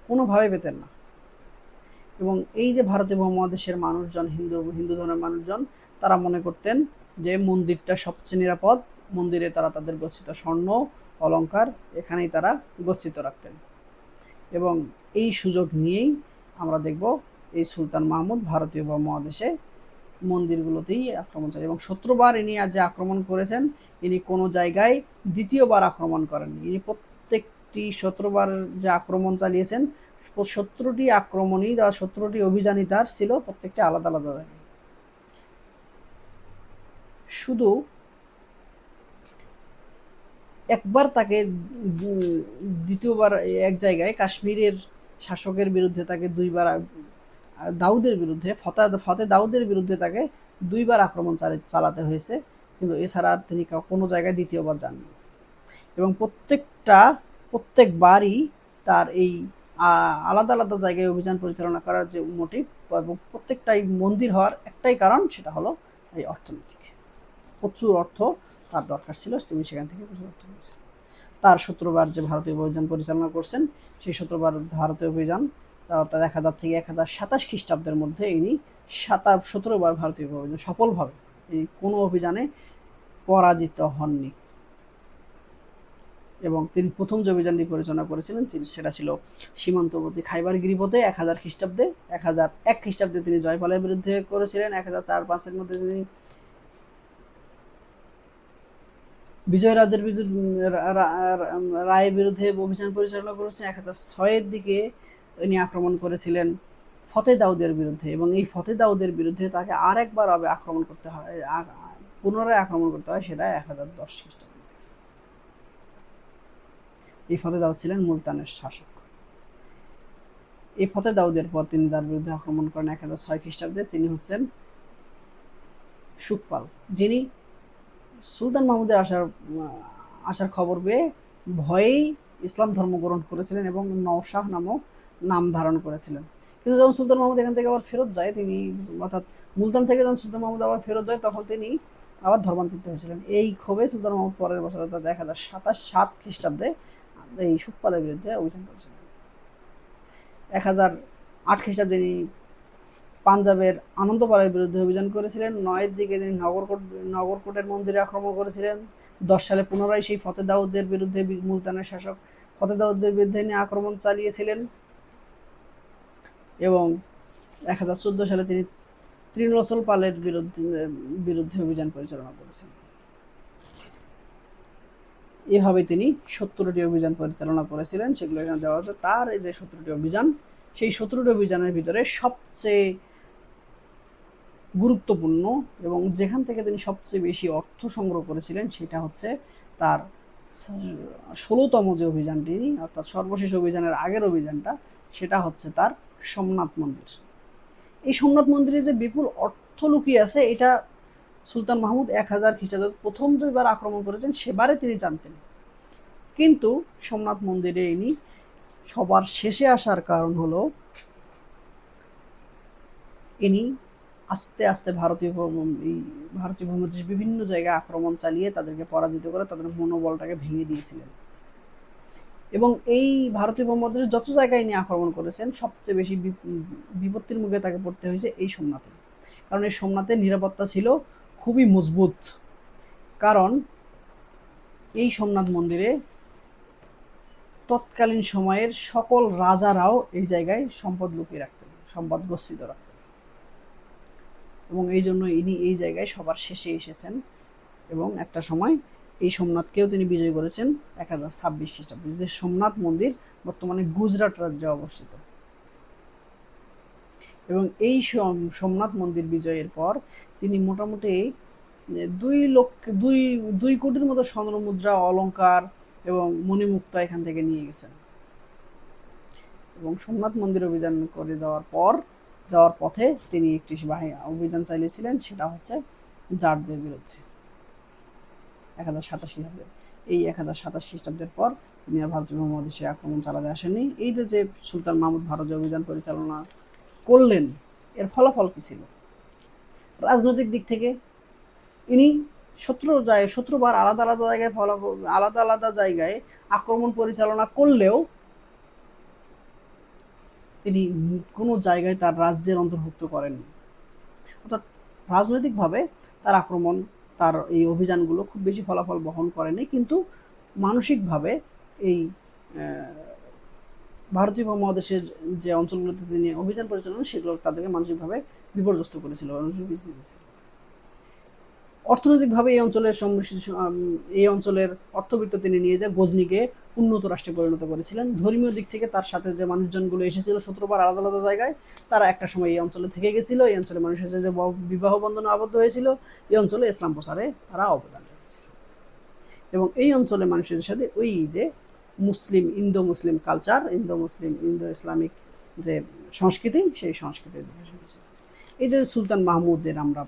[SPEAKER 1] কোনোভাবে পেতেন না। এবং এই যে ভারতীয় উপমহাদেশের মানুষজন, হিন্দু ধর্মের মানুষজন, তারা মনে করতেন যে মন্দিরটা সবচেয়ে নিরাপদ, মন্দিরে তারা তাদের গচ্ছিত স্বর্ণ অলংকার এখানেই তারা গচ্ছিত রাখতেন। এবং এই সুযোগ নিয়েই আমরা দেখব এই সুলতান মাহমুদ ভারতীয় উপমহাদেশে মন্দিরগুলোতেই আক্রমণ চালায়। এবং 17বার ইনি যে আক্রমণ করেছেন, ইনি কোনো জায়গায় দ্বিতীয়বার আক্রমণ করেননি। ইনি প্রত্যেকটি 17বার যে আক্রমণ চালিয়েছেন, 17টি আক্রমণই বা 17টি অভিযানই তার ছিল প্রত্যেকটি আলাদা আলাদা জায়গায়। শুধু একবার তাকে দ্বিতীয়বার এক জায়গায় কাশ্মীরের শাসকের বিরুদ্ধে তাকে দুইবার, দাউদের বিরুদ্ধে, ফতে দাউদের বিরুদ্ধে তাকে দুইবার আক্রমণ চালাতে হয়েছে, কিন্তু এছাড়া তিনি কোনো জায়গায় দ্বিতীয়বার যাননি। এবং প্রত্যেকবারই তার এই আলাদা আলাদা জায়গায় অভিযান পরিচালনা করার যে মোটিভ এবং প্রত্যেকটাই মন্দির হওয়ার একটাই কারণ, সেটা হলো এই অর্থনৈতিক। প্রচুর অর্থ তার দরকার ছিল, তিনি সেখান থেকে প্রচুর অর্থ নিয়েছেন। তার 17বার যে ভারতীয় অভিযান পরিচালনা করছেন, সেই 17বার ভারতীয় অভিযান অর্থাৎ 1000 থেকে 1027 খ্রিস্টাব্দের মধ্যে ইনি 17বার ভারতীয় অভিযান সফলভাবে, তিনি কোনো অভিযানে পরাজিত হননি। এবং তিনি প্রথম যে অভিযানটি পরিচালনা করেছিলেন সেটা ছিল সীমান্তবর্তী খাইবার গিরিপথে 1000 খ্রিস্টাব্দে। 1001 খ্রিস্টাব্দে তিনি জয়পালের বিরুদ্ধে করেছিলেন। 1004-5 মধ্যে তিনি বিজয় রাজের রায়ের বিরুদ্ধে অভিযান পরিচালনা করেছেন। 1006-এর দিকে তিনি আক্রমণ করেছিলেন ফতে দাউদের বিরুদ্ধে, এবং এই ফতে দাউদের বিরুদ্ধে তাকে আরেকবার আক্রমণ করতে হয়, পুনরায় আক্রমণ করতে হয়, সেটা 1010 খ্রিস্টাব্দে। এই ফতে দাউদ ছিলেন মুলতানের শাসক। এই ফতে দাউদের পর তিনি যার বিরুদ্ধে আক্রমণ করেন 1006 খ্রিস্টাব্দে, তিনি হচ্ছেন সুখপাল, যিনি সুলতান মাহমুদের আসার খবর পেয়ে ভয়েই ইসলাম ধর্ম গ্রহণ করেছিলেন এবং নওশাহ নামক নাম ধারণ করেছিলেন। কিন্তু যখন সুলতান মাহমুদ এখান থেকে আবার ফেরত যায়, তিনি অর্থাৎ মুলতান থেকে যখন সুলতান মাহমুদ আবার ফেরত যায়, তখন তিনি আবার ধর্মান্তরিত হয়েছিলেন। এই ক্ষোভে সুলতান মাহমুদ পরের বছর অর্থাৎ 1027 খ্রিস্টাব্দে এই সুখপালের বিরুদ্ধে অভিযান করেছিলেন। 1008 খ্রিস্টাব্দে তিনি পাঞ্জাবের আনন্দপাড়ার বিরুদ্ধে অভিযান করেছিলেন। 9-এর দিকে তিনি নগরকোটের মন্দিরে আক্রমণ করেছিলেন। 10 সালে পুনরায় সেই ফতে দাউদের বিরুদ্ধে, মুলতানের শাসক ফতে দাউদের বিরুদ্ধে নিয়ে আক্রমণ চালিয়েছিলেন। এবং 1014 সালে তিনি ত্রিনসল পালের বিরুদ্ধে অভিযান পরিচালনা করেছিলেন। এভাবে তিনি 17টি অভিযান পরিচালনা করেছিলেন, সেগুলো এখানে দেওয়া আছে। তার এই যে 17টি অভিযান, সেই 17টি অভিযানের ভিতরে সবচেয়ে গুরুত্বপূর্ণ এবং যেখান থেকে তিনি সবচেয়ে বেশি অর্থ সংগ্রহ করেছিলেন, সেটা হচ্ছে তার 16তম যে অভিযানটি, অর্থাৎ সর্বশেষ অভিযানের আগের অভিযানটা, সেটা হচ্ছে তার সোমনাথ মন্দির। এই সোমনাথ মন্দিরে যে বিপুল অর্থ লুকিয়ে আছে, এটা সুলতান মাহমুদ 1000 খ্রিস্টাব্দে প্রথম দুইবার আক্রমণ করেছেন, সেবারে তিনি জানতেন। কিন্তু সোমনাথ মন্দিরে ইনি সবার শেষে আসার কারণ হলো ইনি আস্তে আস্তে ভারতীয় উপমহাদেশের বিভিন্ন জায়গায় আক্রমণ চালিয়ে তাদেরকে পরাজিত করে তাদের মনোবলটাকে ভেঙে দিয়েছিলেন। এবং এই ভারতীয় উপমহাদেশের যত জায়গায় ইনি আক্রমণ করেছেন, সবচেয়ে বেশি বিপত্তির মুখে তাকে পড়তে হয়েছে এই সোমনাথে। কারণ এই সোমনাথের নিরাপত্তা ছিল খুবই মজবুত, কারণ এই সোমনাথ মন্দিরে তৎকালীন সময়ের সকল রাজারাও এই জায়গায় সম্পদ লুকিয়ে রাখতেন, সম্পদ গচ্ছিত রাখতেন। এবং এই জন্য ইনি এই জায়গায় সবার শেষে এসেছেন। এবং একটা সময় এই সোমনাথকেও তিনি বিজয় করেছেন 1026 খ্রিস্টাব্দে, যে সোমনাথ মন্দির বর্তমানে গুজরাট রাজ্যে অবস্থিত। এবং এই সোমনাথ মন্দির বিজয়ের পর তিনি মোটামুটি 2 কোটির মতো স্বর্ণ মুদ্রা, অলংকার এবং মণিমুক্তা এখান থেকে নিয়ে গেছেন। এবং সোমনাথ মন্দির অভিযান করে যাওয়ার পথে তিনি একটি অভিযান চালিয়েছিলেন, সেটা হচ্ছে জাটদের বিরুদ্ধে 1027 খ্রিস্টাব্দে। এই 1027 খ্রিস্টাব্দের পর তিনি আর ভারতীয় উপমহাদেশে আক্রমণ চালাতে আসেননি। এই যে সুলতান মাহমুদ ভারতীয় অভিযান পরিচালনা করলেন, এর ফলাফল কি ছিল? রাজনৈতিক দিক থেকে ইনি শত্রুবার আলাদা আলাদা জায়গায় আক্রমণ পরিচালনা করলেও তিনি কোনো জায়গায় তার রাজ্যের অন্তর্ভুক্ত করেননি। অর্থাৎ রাজনৈতিকভাবে তার আক্রমণ, তার এই অভিযানগুলো খুব বেশি ফলাফল বহন করেনি, কিন্তু মানসিকভাবে এই ভারতীয় উপমহাদেশের যে অঞ্চলগুলোতে তিনি অভিযান পরিচালনা, সেগুলো তাদেরকে মানসিকভাবে বিপর্যস্ত করেছিল। অর্থনৈতিকভাবে এই অঞ্চলের অর্থবিত্ত তিনি নিয়ে যায় গজনিকে উন্নত রাষ্ট্রে পরিণত করেছিলেন। ধর্মীয় দিক থেকে তার সাথে যে মানুষজনগুলো এসেছিল শত্রুবার আলাদা আলাদা জায়গায়, তারা একটা সময় এই অঞ্চলে থেকে গেছিল। এই অঞ্চলে মানুষের সাথে বিবাহ বন্ধনে আবদ্ধ হয়েছিল। এই অঞ্চলে ইসলাম প্রচারে তারা অবদান রেখেছিল, এবং এই অঞ্চলে মানুষের সাথে ওই যে ইন্দো মুসলিম কালচার, ইন্দো ইসলামিক যে সংস্কৃতি, সেই সংস্কৃতির বিকাশ হয়েছিল। এই যে সুলতান মাহমুদের আমরা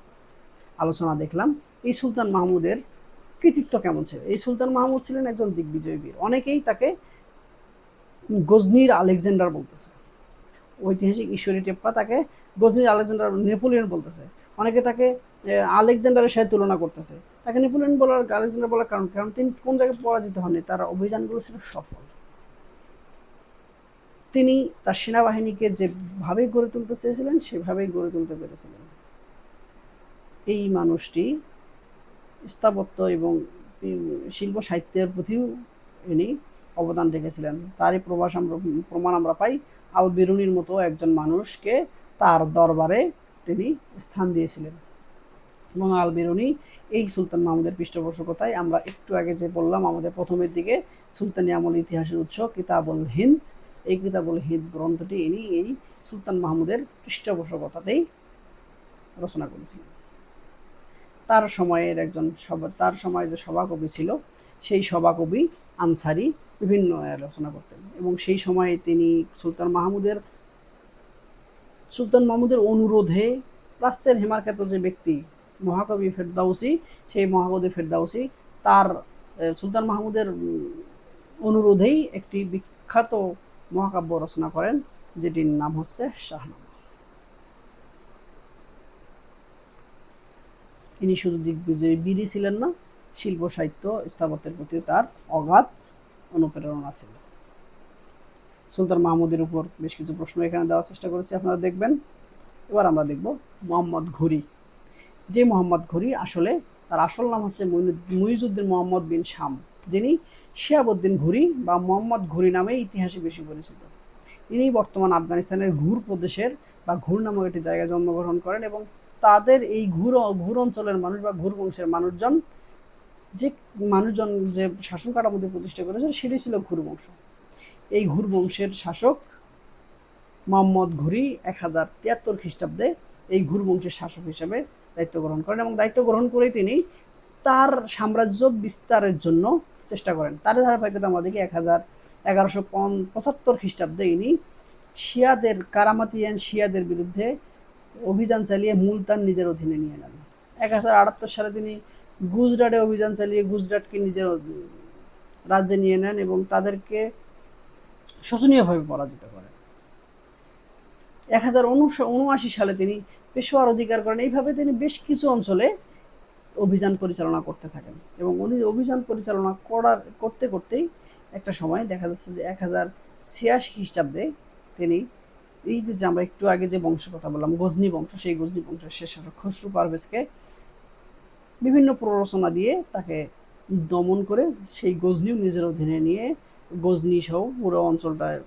[SPEAKER 1] আলোচনা দেখলাম, এই সুলতান মাহমুদের কৃতিত্ব কেমন ছিল? এই সুলতান মাহমুদ ছিলেন একজন দিগ্বিজয়ী বীর। অনেকেই তাকে গজনির আলেকজান্ডার বলতেছে, ঐতিহাসিক ঈশ্বরী টেপ্পা তাকে গজনির আলেকজান্ডার, নেপোলিয়ন বলতেছে। অনেকে তাকে আলেকজান্ডারের সাথে তুলনা করতেছে। তাকে নেপোলিয়ন বলার, আলেকজান্ডার বলার কারণ তিনি কোন জায়গায় পরাজিত হননি, তার অভিযানগুলো ছিল সফল। তিনি তার সেনাবাহিনীকে যেভাবে গড়ে তুলতে চেয়েছিলেন সেভাবেই গড়ে তুলতে পেরেছিলেন। এই মানুষটি স্থাপত্য এবং শিল্প সাহিত্যের প্রতিও ইনি অবদান রেখেছিলেন। তারই প্রমাণ আমরা পাই আল বেরুনির মতো একজন মানুষকে তার দরবারে তিনি স্থান দিয়েছিলেন। এবং আল বেরুনি এই সুলতান মাহমুদের পৃষ্ঠপোষকতায়, আমরা একটু আগে যে বললাম আমাদের প্রথমের দিকে, সুলতানি আমল ইতিহাসের উৎস কিতাবুল হিন্দ, এই কিতাবুল হিন্দ গ্রন্থটি ইনি এই সুলতান মাহমুদের পৃষ্ঠপোষকতাতেই রচনা করেছিলেন। তার সময়ে যে সভাকবি ছিল, সেই সভাকবি আনসারি বিভিন্ন রচনা করতেন, এবং সেই সময়ে তিনি সুলতান মাহমুদের অনুরোধে প্রাচ্যের হেমারখ্যাত যে ব্যক্তি মহাকবি ফেরদাউসি, সেই মহাকবি ফেরদাউসি তার সুলতান মাহমুদের অনুরোধেই একটি বিখ্যাত মহাকাব্য রচনা করেন, যেটির নাম হচ্ছে শাহনামা। ইনি শুধু দিগ্বিজয়ী বীরই ছিলেন না, শিল্প সাহিত্য স্থাপত্যের প্রতি তার অগাধ অনুপ্রেরণা ছিল। সুলতান মাহমুদের উপর বেশ কিছু প্রশ্ন এখানে দেওয়ার চেষ্টা করেছি, আপনারা দেখবেন। এবার আমরা দেখব মোহাম্মদ ঘুরি। যে মোহাম্মদ ঘুরি, আসলে তার আসল নাম হচ্ছে মুইজউদ্দিন মোহাম্মদ বিন শাম, যিনি শিহাবুদ্দিন ঘুরি বা মোহাম্মদ ঘুরি নামে ইতিহাসে বেশি পরিচিত। ইনি বর্তমান আফগানিস্তানের ঘুর প্রদেশের বা ঘুর নামক একটি জায়গায় জন্মগ্রহণ করেন, এবং তাদের এই ঘুর অঞ্চলের মানুষ বা ঘুর বংশের মানুষজন যে শাসন কাঠামোতে প্রতিষ্ঠা করেছে সেটি ছিল ঘুর বংশ। এই ঘুর বংশের শাসক মোহাম্মদ ঘুরি 1073 খ্রিস্টাব্দে এই ঘুর বংশের শাসক হিসেবে দায়িত্ব গ্রহণ করেন, এবং দায়িত্ব গ্রহণ করেই তিনি তার সাম্রাজ্য বিস্তারের জন্য চেষ্টা করেন। তার ধারাবাহিকতা আমরা দেখি 1175 খ্রিস্টাব্দে ইনি শিয়াদের বিরুদ্ধে অভিযান চালিয়ে মুলতান নিজের অধীনে নিয়ে নেন। 1078 সালে তিনি গুজরাটে অভিযান চালিয়ে গুজরাটকে নিজের রাজ্যে নিয়ে নেন এবং তাদেরকে শোচনীয়ভাবে পরাজিত করেন। 1079 সালে তিনি পেশোয়ার অধিকার করেন। এইভাবে তিনি বেশ কিছু অঞ্চলে অভিযান পরিচালনা করতে থাকেন, এবং উনি অভিযান পরিচালনা করতে করতেই একটা সময় দেখা যাচ্ছে যে 1086 খ্রিস্টাব্দে তিনি এই যে আমরা একটু আগে যে বংশের কথা বললাম গজনি বংশ, সেই গজনি বংশের শেষ শাসক খসরু পারভেজকে বিভিন্ন প্ররোচনা দিয়ে তাকে দমন করে সেই গজনিও নিজের অধীনে নিয়ে গজনি সহ পুরো অঞ্চলটার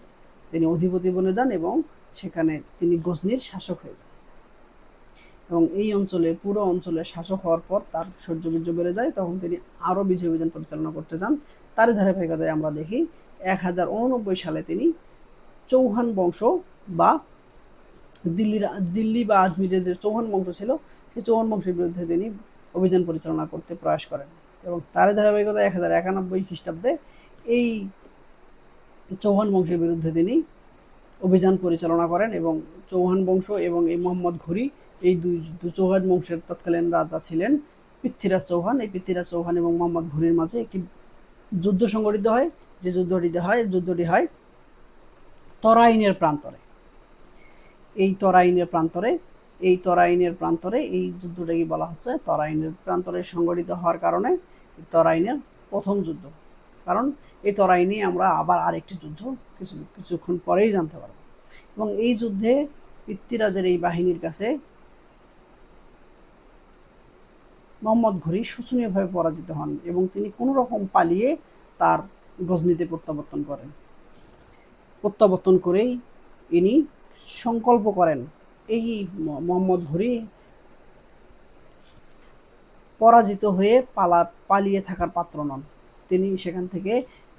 [SPEAKER 1] তিনি অধিপতি বনে যান, এবং সেখানে তিনি গজনির শাসক হয়ে যান। এবং এই পুরো অঞ্চলের শাসক হওয়ার পর তার শৌর্য বেড়ে যায়, তখন তিনি আরও বিজয় অভিযান পরিচালনা করতে যান। তারই ধারাবাহিকতায় আমরা দেখি 1089 সালে তিনি চৌহান বংশ বা দিল্লি বা আজমিরের যে চৌহান বংশ ছিল, সেই চৌহান বংশের বিরুদ্ধে তিনি অভিযান পরিচালনা করতে প্রয়াস করেন, এবং তারই ধারাবাহিকতায় 1091 খ্রিস্টাব্দে এই চৌহান বংশের বিরুদ্ধে তিনি অভিযান পরিচালনা করেন। এবং চৌহান বংশ এবং এই মোহাম্মদ ঘুরি, এই দুই চৌহান বংশের তৎকালীন রাজা ছিলেন পৃথ্বীরাজ চৌহান। এই পৃথ্বীরাজ চৌহান এবং মোহাম্মদ ঘুরির মাঝে একটি যুদ্ধ সংঘটিত হয়। যে যুদ্ধটি হয় তরাইনের প্রান্তরে। এই তরাইনের প্রান্তরে এই তরাইনের প্রান্তরে এই যুদ্ধটাকে বলা হচ্ছে তরাইনের প্রান্তরে সংগঠিত হওয়ার কারণে তরাইনের প্রথম যুদ্ধ। কারণ এই তরাইনে আমরা আবার আরেকটি যুদ্ধ কিছুক্ষণ পরেই জানতে পারব। এবং এই যুদ্ধে পৃথ্বীরাজের এই বাহিনীর কাছে মোহাম্মদ ঘুরি শোচনীয়ভাবে পরাজিত হন এবং তিনি কোনো রকম পালিয়ে তার গজনিতে প্রত্যাবর্তন করেই ইনি সংকল্প করেন এই মোহাম্মদ ঘুরি পরাজিত হয়ে পালিয়ে থাকার পাত্র নন। তিনি সেখান থেকে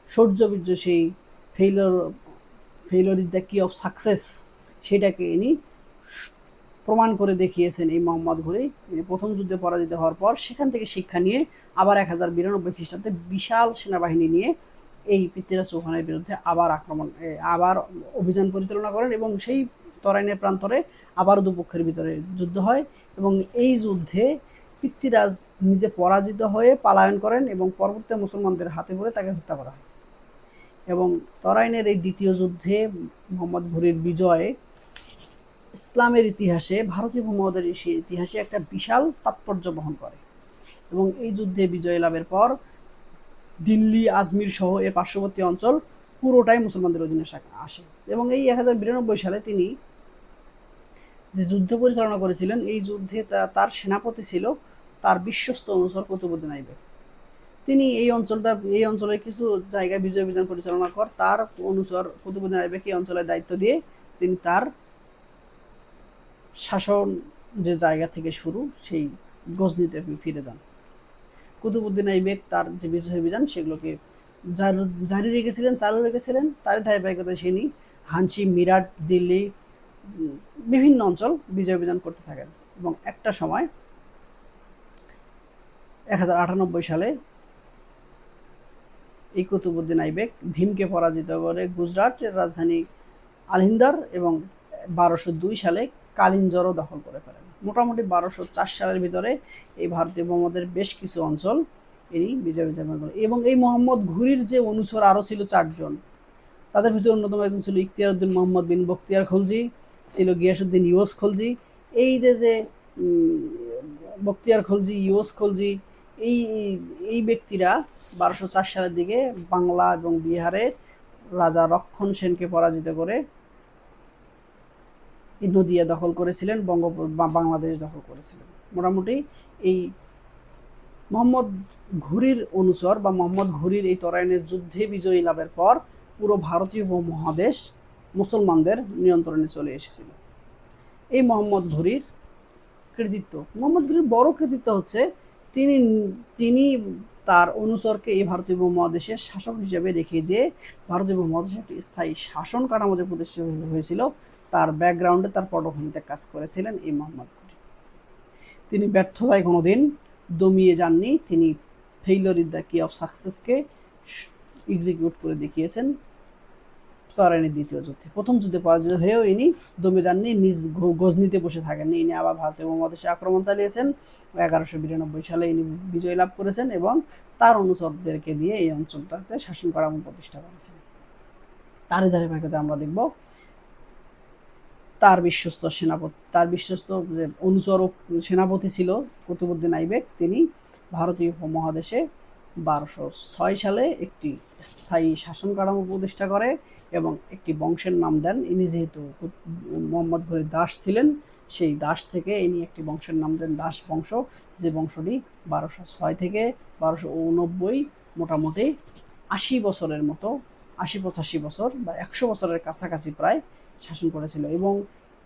[SPEAKER 1] শৌর্যবীর্য সেই ফেইলর ইজ দ্য কি অফ সাকসেস সেটাকে ইনি প্রমাণ করে দেখিয়েছেন। এই মোহাম্মদ ঘুরি প্রথম যুদ্ধে পরাজিত হওয়ার পর সেখান থেকে শিক্ষা নিয়ে আবার 1092 খ্রিস্টাব্দে বিশাল সেনাবাহিনী নিয়ে এই পৃথ্বীরাজ চৌহানের বিরুদ্ধে আবার অভিযান পরিচালনা করেন এবং সেই তরাইনের প্রান্তরে আবারও দুপক্ষের ভিতরে যুদ্ধ হয় এবং এই যুদ্ধে পৃথ্বীরাজ নিজে পরাজিত হয়ে পলায়ন করেন এবং পরবর্তী মুসলমানদের হাতে পড়ে তাকে হত্যা করা হয়। এবং তরাইনের এই দ্বিতীয় যুদ্ধে মোহাম্মদ ঘুরির বিজয় ইসলামের ইতিহাসে, ভারতীয় উপমহাদেশের ইতিহাসে একটা বিশাল তাৎপর্য বহন করে। এবং এই যুদ্ধে বিজয় লাভের পর দিল্লি, আজমির সহ এর পার্শ্ববর্তী অঞ্চল পুরোটাই মুসলমানদের অধীনে আসে। এবং এই 1092 সালে তিনি যে যুদ্ধ পরিচালনা করেছিলেন, এই যুদ্ধে তার সেনাপতি ছিল তার বিশ্বস্ত অনুচর কুতুবউদ্দিন আইবেক। তিনি এই অঞ্চলের কিছু জায়গায় বিজয় অভিযান পরিচালনা কর তার অনুচর কুতুবউদ্দিন আইবেক এই অঞ্চলের দায়িত্ব দিয়ে তিনি তার শাসন যে জায়গা থেকে শুরু সেই গজনিতে ফিরে যান। কুতুবউদ্দিন আইবেক তার যে বিজয় অভিযান সেগুলোকে চালু রেখেছিলেন। তার ধারাবাহিকতায় তিনি হানসি, মিরাট, দিল্লি বিভিন্ন অঞ্চল বিজয় অভিযান করতে থাকেন। এবং একটা সময় 1098 সালে এই কুতুবউদ্দিন আইবেক ভীমকে পরাজিত করে গুজরাটের রাজধানী আলহিন্দার এবং 1202 সালে কালিঞ্জরও দখল করে ফেলেন। মোটামুটি 1204 সালের ভিতরে এই ভারতীয় উপমহাদেশের বেশ কিছু অঞ্চল ইনি বিজয় করেন। এবং এই মোহাম্মদ ঘুরির যে অনুচর আরও ছিল 4 জন, তাদের ভিতরে অন্যতম একজন ছিল ইখতিয়ার উদ্দিন মোহাম্মদ বিন বখতিয়ার খলজি, ছিল গিয়াসউদ্দিন ইউস খলজি। এই যে বখতিয়ার খলজি, ইউস খলজি, এই ব্যক্তিরা 1204 সালের দিকে বাংলা এবং বিহারের রাজা রক্ষণ সেনকে পরাজিত করে নদিয়া দখল করেছিলেন, বাংলাদেশ দখল করেছিলেন। মোটামুটি এই মোহাম্মদ ঘুরির অনুচর বা মোহাম্মদ ঘুরির এই তরাইনের যুদ্ধে বিজয়ী লাভের পর পুরো ভারতীয় উপমহাদেশ মুসলমানদের নিয়ন্ত্রণে চলে এসেছিল। এই মোহাম্মদ ঘুরির বড় কৃতিত্ব হচ্ছে তিনি তার অনুচরকে এই ভারতীয় উপমহাদেশের শাসক হিসেবে রেখে যে ভারতীয় উপমহাদেশে একটি স্থায়ী শাসন কাঠামো যে প্রতিষ্ঠিত হয়েছিল তার ব্যাকগ্রাউন্ডে, তার পটভূমিতে কাজ করেছিলেন এই মোহাম্মদ ঘুরি। তিনি ব্যর্থতায় কোনোদিন দমিয়ে যাননি। তিনি ফেইলর ইজ দ্য কি অফ সাকসেসকে এক্সিকিউট করে দেখিয়েছেন তরাইনের দ্বিতীয় যুদ্ধে। প্রথম যুদ্ধে পরাজিত হয়েও ইনি দমে যাননি, নিজ গজনিতে বসে থাকেননি। ইনি আবার ভারতীয় উপমহাদেশে আক্রমণ চালিয়েছেন। 1192 সালে ইনি বিজয় লাভ করেছেন এবং তার অনুচরদেরকে দিয়ে এই অঞ্চলটাতে শাসন কাঠামো প্রতিষ্ঠা করেছেন। তারই ধারাবাহিকতা আমরা দেখব তার বিশ্বস্ত যে অনুচর সেনাপতি ছিল কুতুবউদ্দিন আইবেক। তিনি ভারতীয় উপমহাদেশে 1206 সালে একটি স্থায়ী শাসন কাঠামো প্রতিষ্ঠা করে এবং একটি বংশের নাম দেন। ইনি যেহেতু মোহাম্মদ ঘুরির দাস ছিলেন, সেই দাস থেকে ইনি একটি বংশের নাম দেন দাস বংশ, যে বংশটি 1206 থেকে 1289 মোটামুটি 80 বছরের মতো, 80-85 বছর বা 100 বছরের কাছাকাছি প্রায় শাসন করেছিল। এবং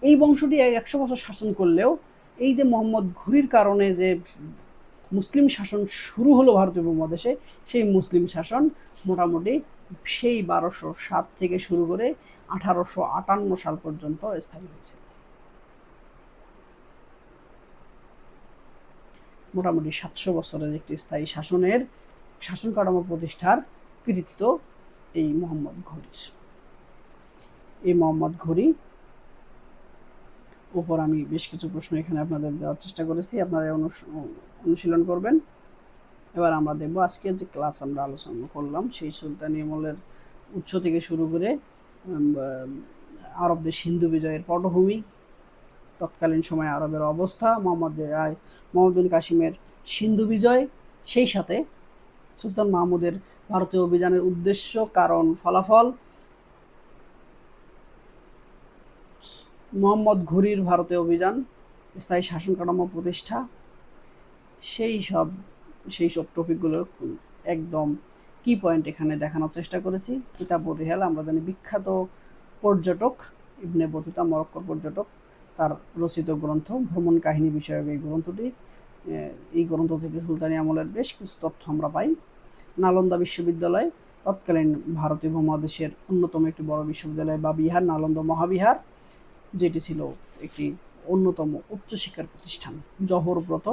[SPEAKER 1] এই বংশটি 100 বছর শাসন করলেও এই যে মোহাম্মদ ঘুরির কারণে যে মুসলিম শাসন শুরু হলো ভারতীয় উপমহাদেশে, সেই মুসলিম শাসন মোটামুটি সেই 1207 থেকে শুরু করে 1858 সাল পর্যন্ত স্থায়ী হয়েছে। মোটামুটি 700 বছরের একটি স্থায়ী শাসন কাঠামো প্রতিষ্ঠার কৃতিত্ব এই মোহাম্মদ ঘুরির। এই মোহাম্মদ ঘুরি উপর আমি বেশ কিছু প্রশ্ন এখানে আপনাদের দেওয়ার চেষ্টা করেছি, আপনারা অনুশীলন করবেন। এবার আমরা দেখব আজকের যে ক্লাস আমরা আলোচনা করলাম সেই সুলতানি আমলের উৎস থেকে শুরু করে আরবদের সিন্ধু বিজয়ের পটভূমি, তৎকালীন সময়ে আরবের অবস্থা, মোহাম্মদ বিন কাসিমের সিন্ধু বিজয়, সেই সাথে সুলতান মাহমুদের ভারতীয় অভিযানের উদ্দেশ্য, কারণ, ফলাফল, মোহাম্মদ ঘুরির ভারতীয় অভিযান, স্থায়ী শাসন কাঠামো প্রতিষ্ঠা, সেই সব টপিকগুলো একদম কি পয়েন্ট এখানে দেখানোর চেষ্টা করেছি। কিতাবুর রিহাল, আমরা জানি বিখ্যাত পর্যটক ইবনে বতুতা, মরক্কোর পর্যটক, তার রচিত গ্রন্থ, ভ্রমণ কাহিনী বিষয়ক এই গ্রন্থটি। এই গ্রন্থ থেকে সুলতানি আমলের বেশ কিছু তথ্য আমরা পাই। নালন্দা বিশ্ববিদ্যালয়, তৎকালীন ভারতীয় উপমহাদেশের অন্যতম একটি বড় বিশ্ববিদ্যালয় বা বিহার, নালন্দা মহাবিহার, যেটি ছিল একটি অন্যতম উচ্চশিক্ষার প্রতিষ্ঠান। জহরব্রত,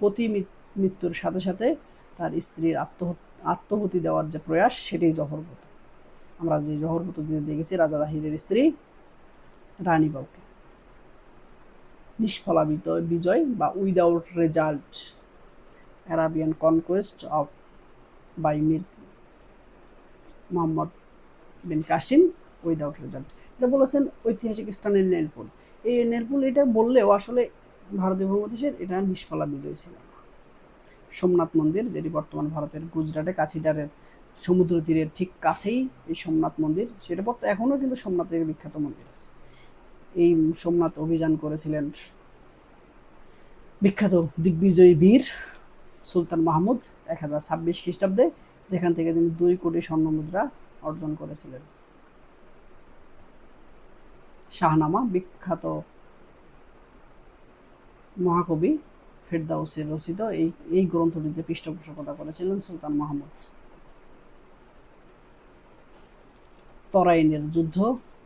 [SPEAKER 1] পতি মৃত্যুর সাথে সাথে তার স্ত্রীর আত্মহতি দেওয়ার যে প্রয়াস, সেটাই জহরব্রত। আমরা যে জহরব্রত দিয়ে দেখেছি রাজা তাহিরের স্ত্রী রানী বাউকে। নিষ্ফলা বিজয় বা without result, Arabian conquest of by Mir Mohammad bin Kasim without result. এটা বলেছেন ঐতিহাসিক স্থানের নেলপুল। এই নেলপুল এটা বললেও আসলে ভারতীয় উপমহাদেশের এটা নিষ্ফলা বিজয় ছিল না। সোমনাথ মন্দির, যেটি বর্তমান ভারতের গুজরাটে কাছিডারের সমুদ্র তীরের ঠিক কাছেই এই সোমনাথ মন্দির, সেটা এখনও কিন্তু সোমনাথের বিখ্যাত মন্দির আছে। এই সোমনাথ অভিযান করেছিলেন বিখ্যাত দিগ্বিজয়ী বীর সুলতান মাহমুদ 1026 খ্রিস্টাব্দে, যেখান থেকে তিনি 2 কোটি স্বর্ণ মুদ্রা অর্জন করেছিলেন। শাহনামা, বিখ্যাত মহাকবি ফেরদাউসের রচিত এই গ্রন্থটিতে পৃষ্ঠপোষকতা করেছিলেন সুলতান মাহমুদ। তরাইনের যুদ্ধ,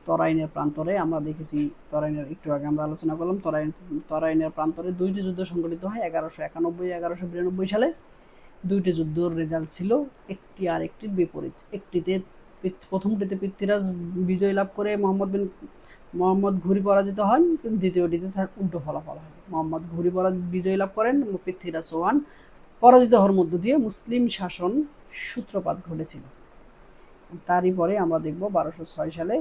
[SPEAKER 1] তরাইনের প্রান্তরে আমরা দেখেছি, তরাইনের একটু আগে আমরা আলোচনা করলাম, তরাইনের প্রান্তরে 2টি যুদ্ধ সংঘটিত হয় 1191 1192 সালে। 2টি যুদ্ধের রেজাল্ট ছিল একটি আর একটির বিপরীত। প্রথমটিতে পৃথ্বীরাজ বিজয় লাভ করে মোহাম্মদ ঘুরি পরাজিত হন, কিন্তু দ্বিতীয়টিতে তার উল্টো ফলাফল হয়। মোহাম্মদ ঘুরি বিজয় লাভ করেন, পৃথ্বীরাজ চৌহান পরাজিত হওয়ার মধ্য দিয়ে মুসলিম শাসন সূত্রপাত ঘটেছিল। তারই পরে আমরা দেখব 1206 সালে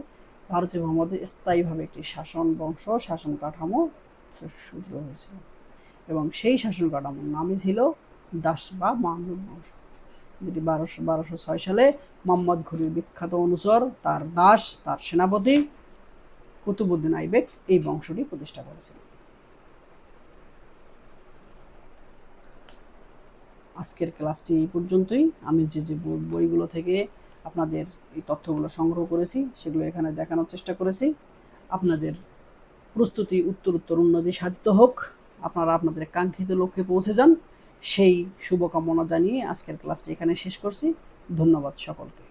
[SPEAKER 1] ভারতীয় উপমহাদেশে স্থায়ীভাবে একটি শাসন কাঠামো সূত্র হয়েছিল, এবং সেই শাসন কাঠামোর নামই ছিল দাস বা মামলুক বংশ, যেটি 1206 সালে মোহাম্মদ ঘুরির বিখ্যাত অনুচর, তার দাস, তার সেনাপতি কুতুবউদ্দিন আইবেক এই বংশটি প্রতিষ্ঠা করেছিলেন। আজকের ক্লাসটি এই পর্যন্তই। আমি যে বইগুলো থেকে আপনাদের এই তথ্যগুলো সংগ্রহ করেছি সেগুলো এখানে দেখানোর চেষ্টা করেছি। আপনাদের প্রস্তুতি উত্তরোত্তর উন্নতি সাধিত হোক, আপনারা আপনাদের কাঙ্ক্ষিত লক্ষ্যে পৌঁছে যান, সেই শুভকামনা জানিয়ে আজকের ক্লাসটি এখানে শেষ করছি। ধন্যবাদ সকলকে।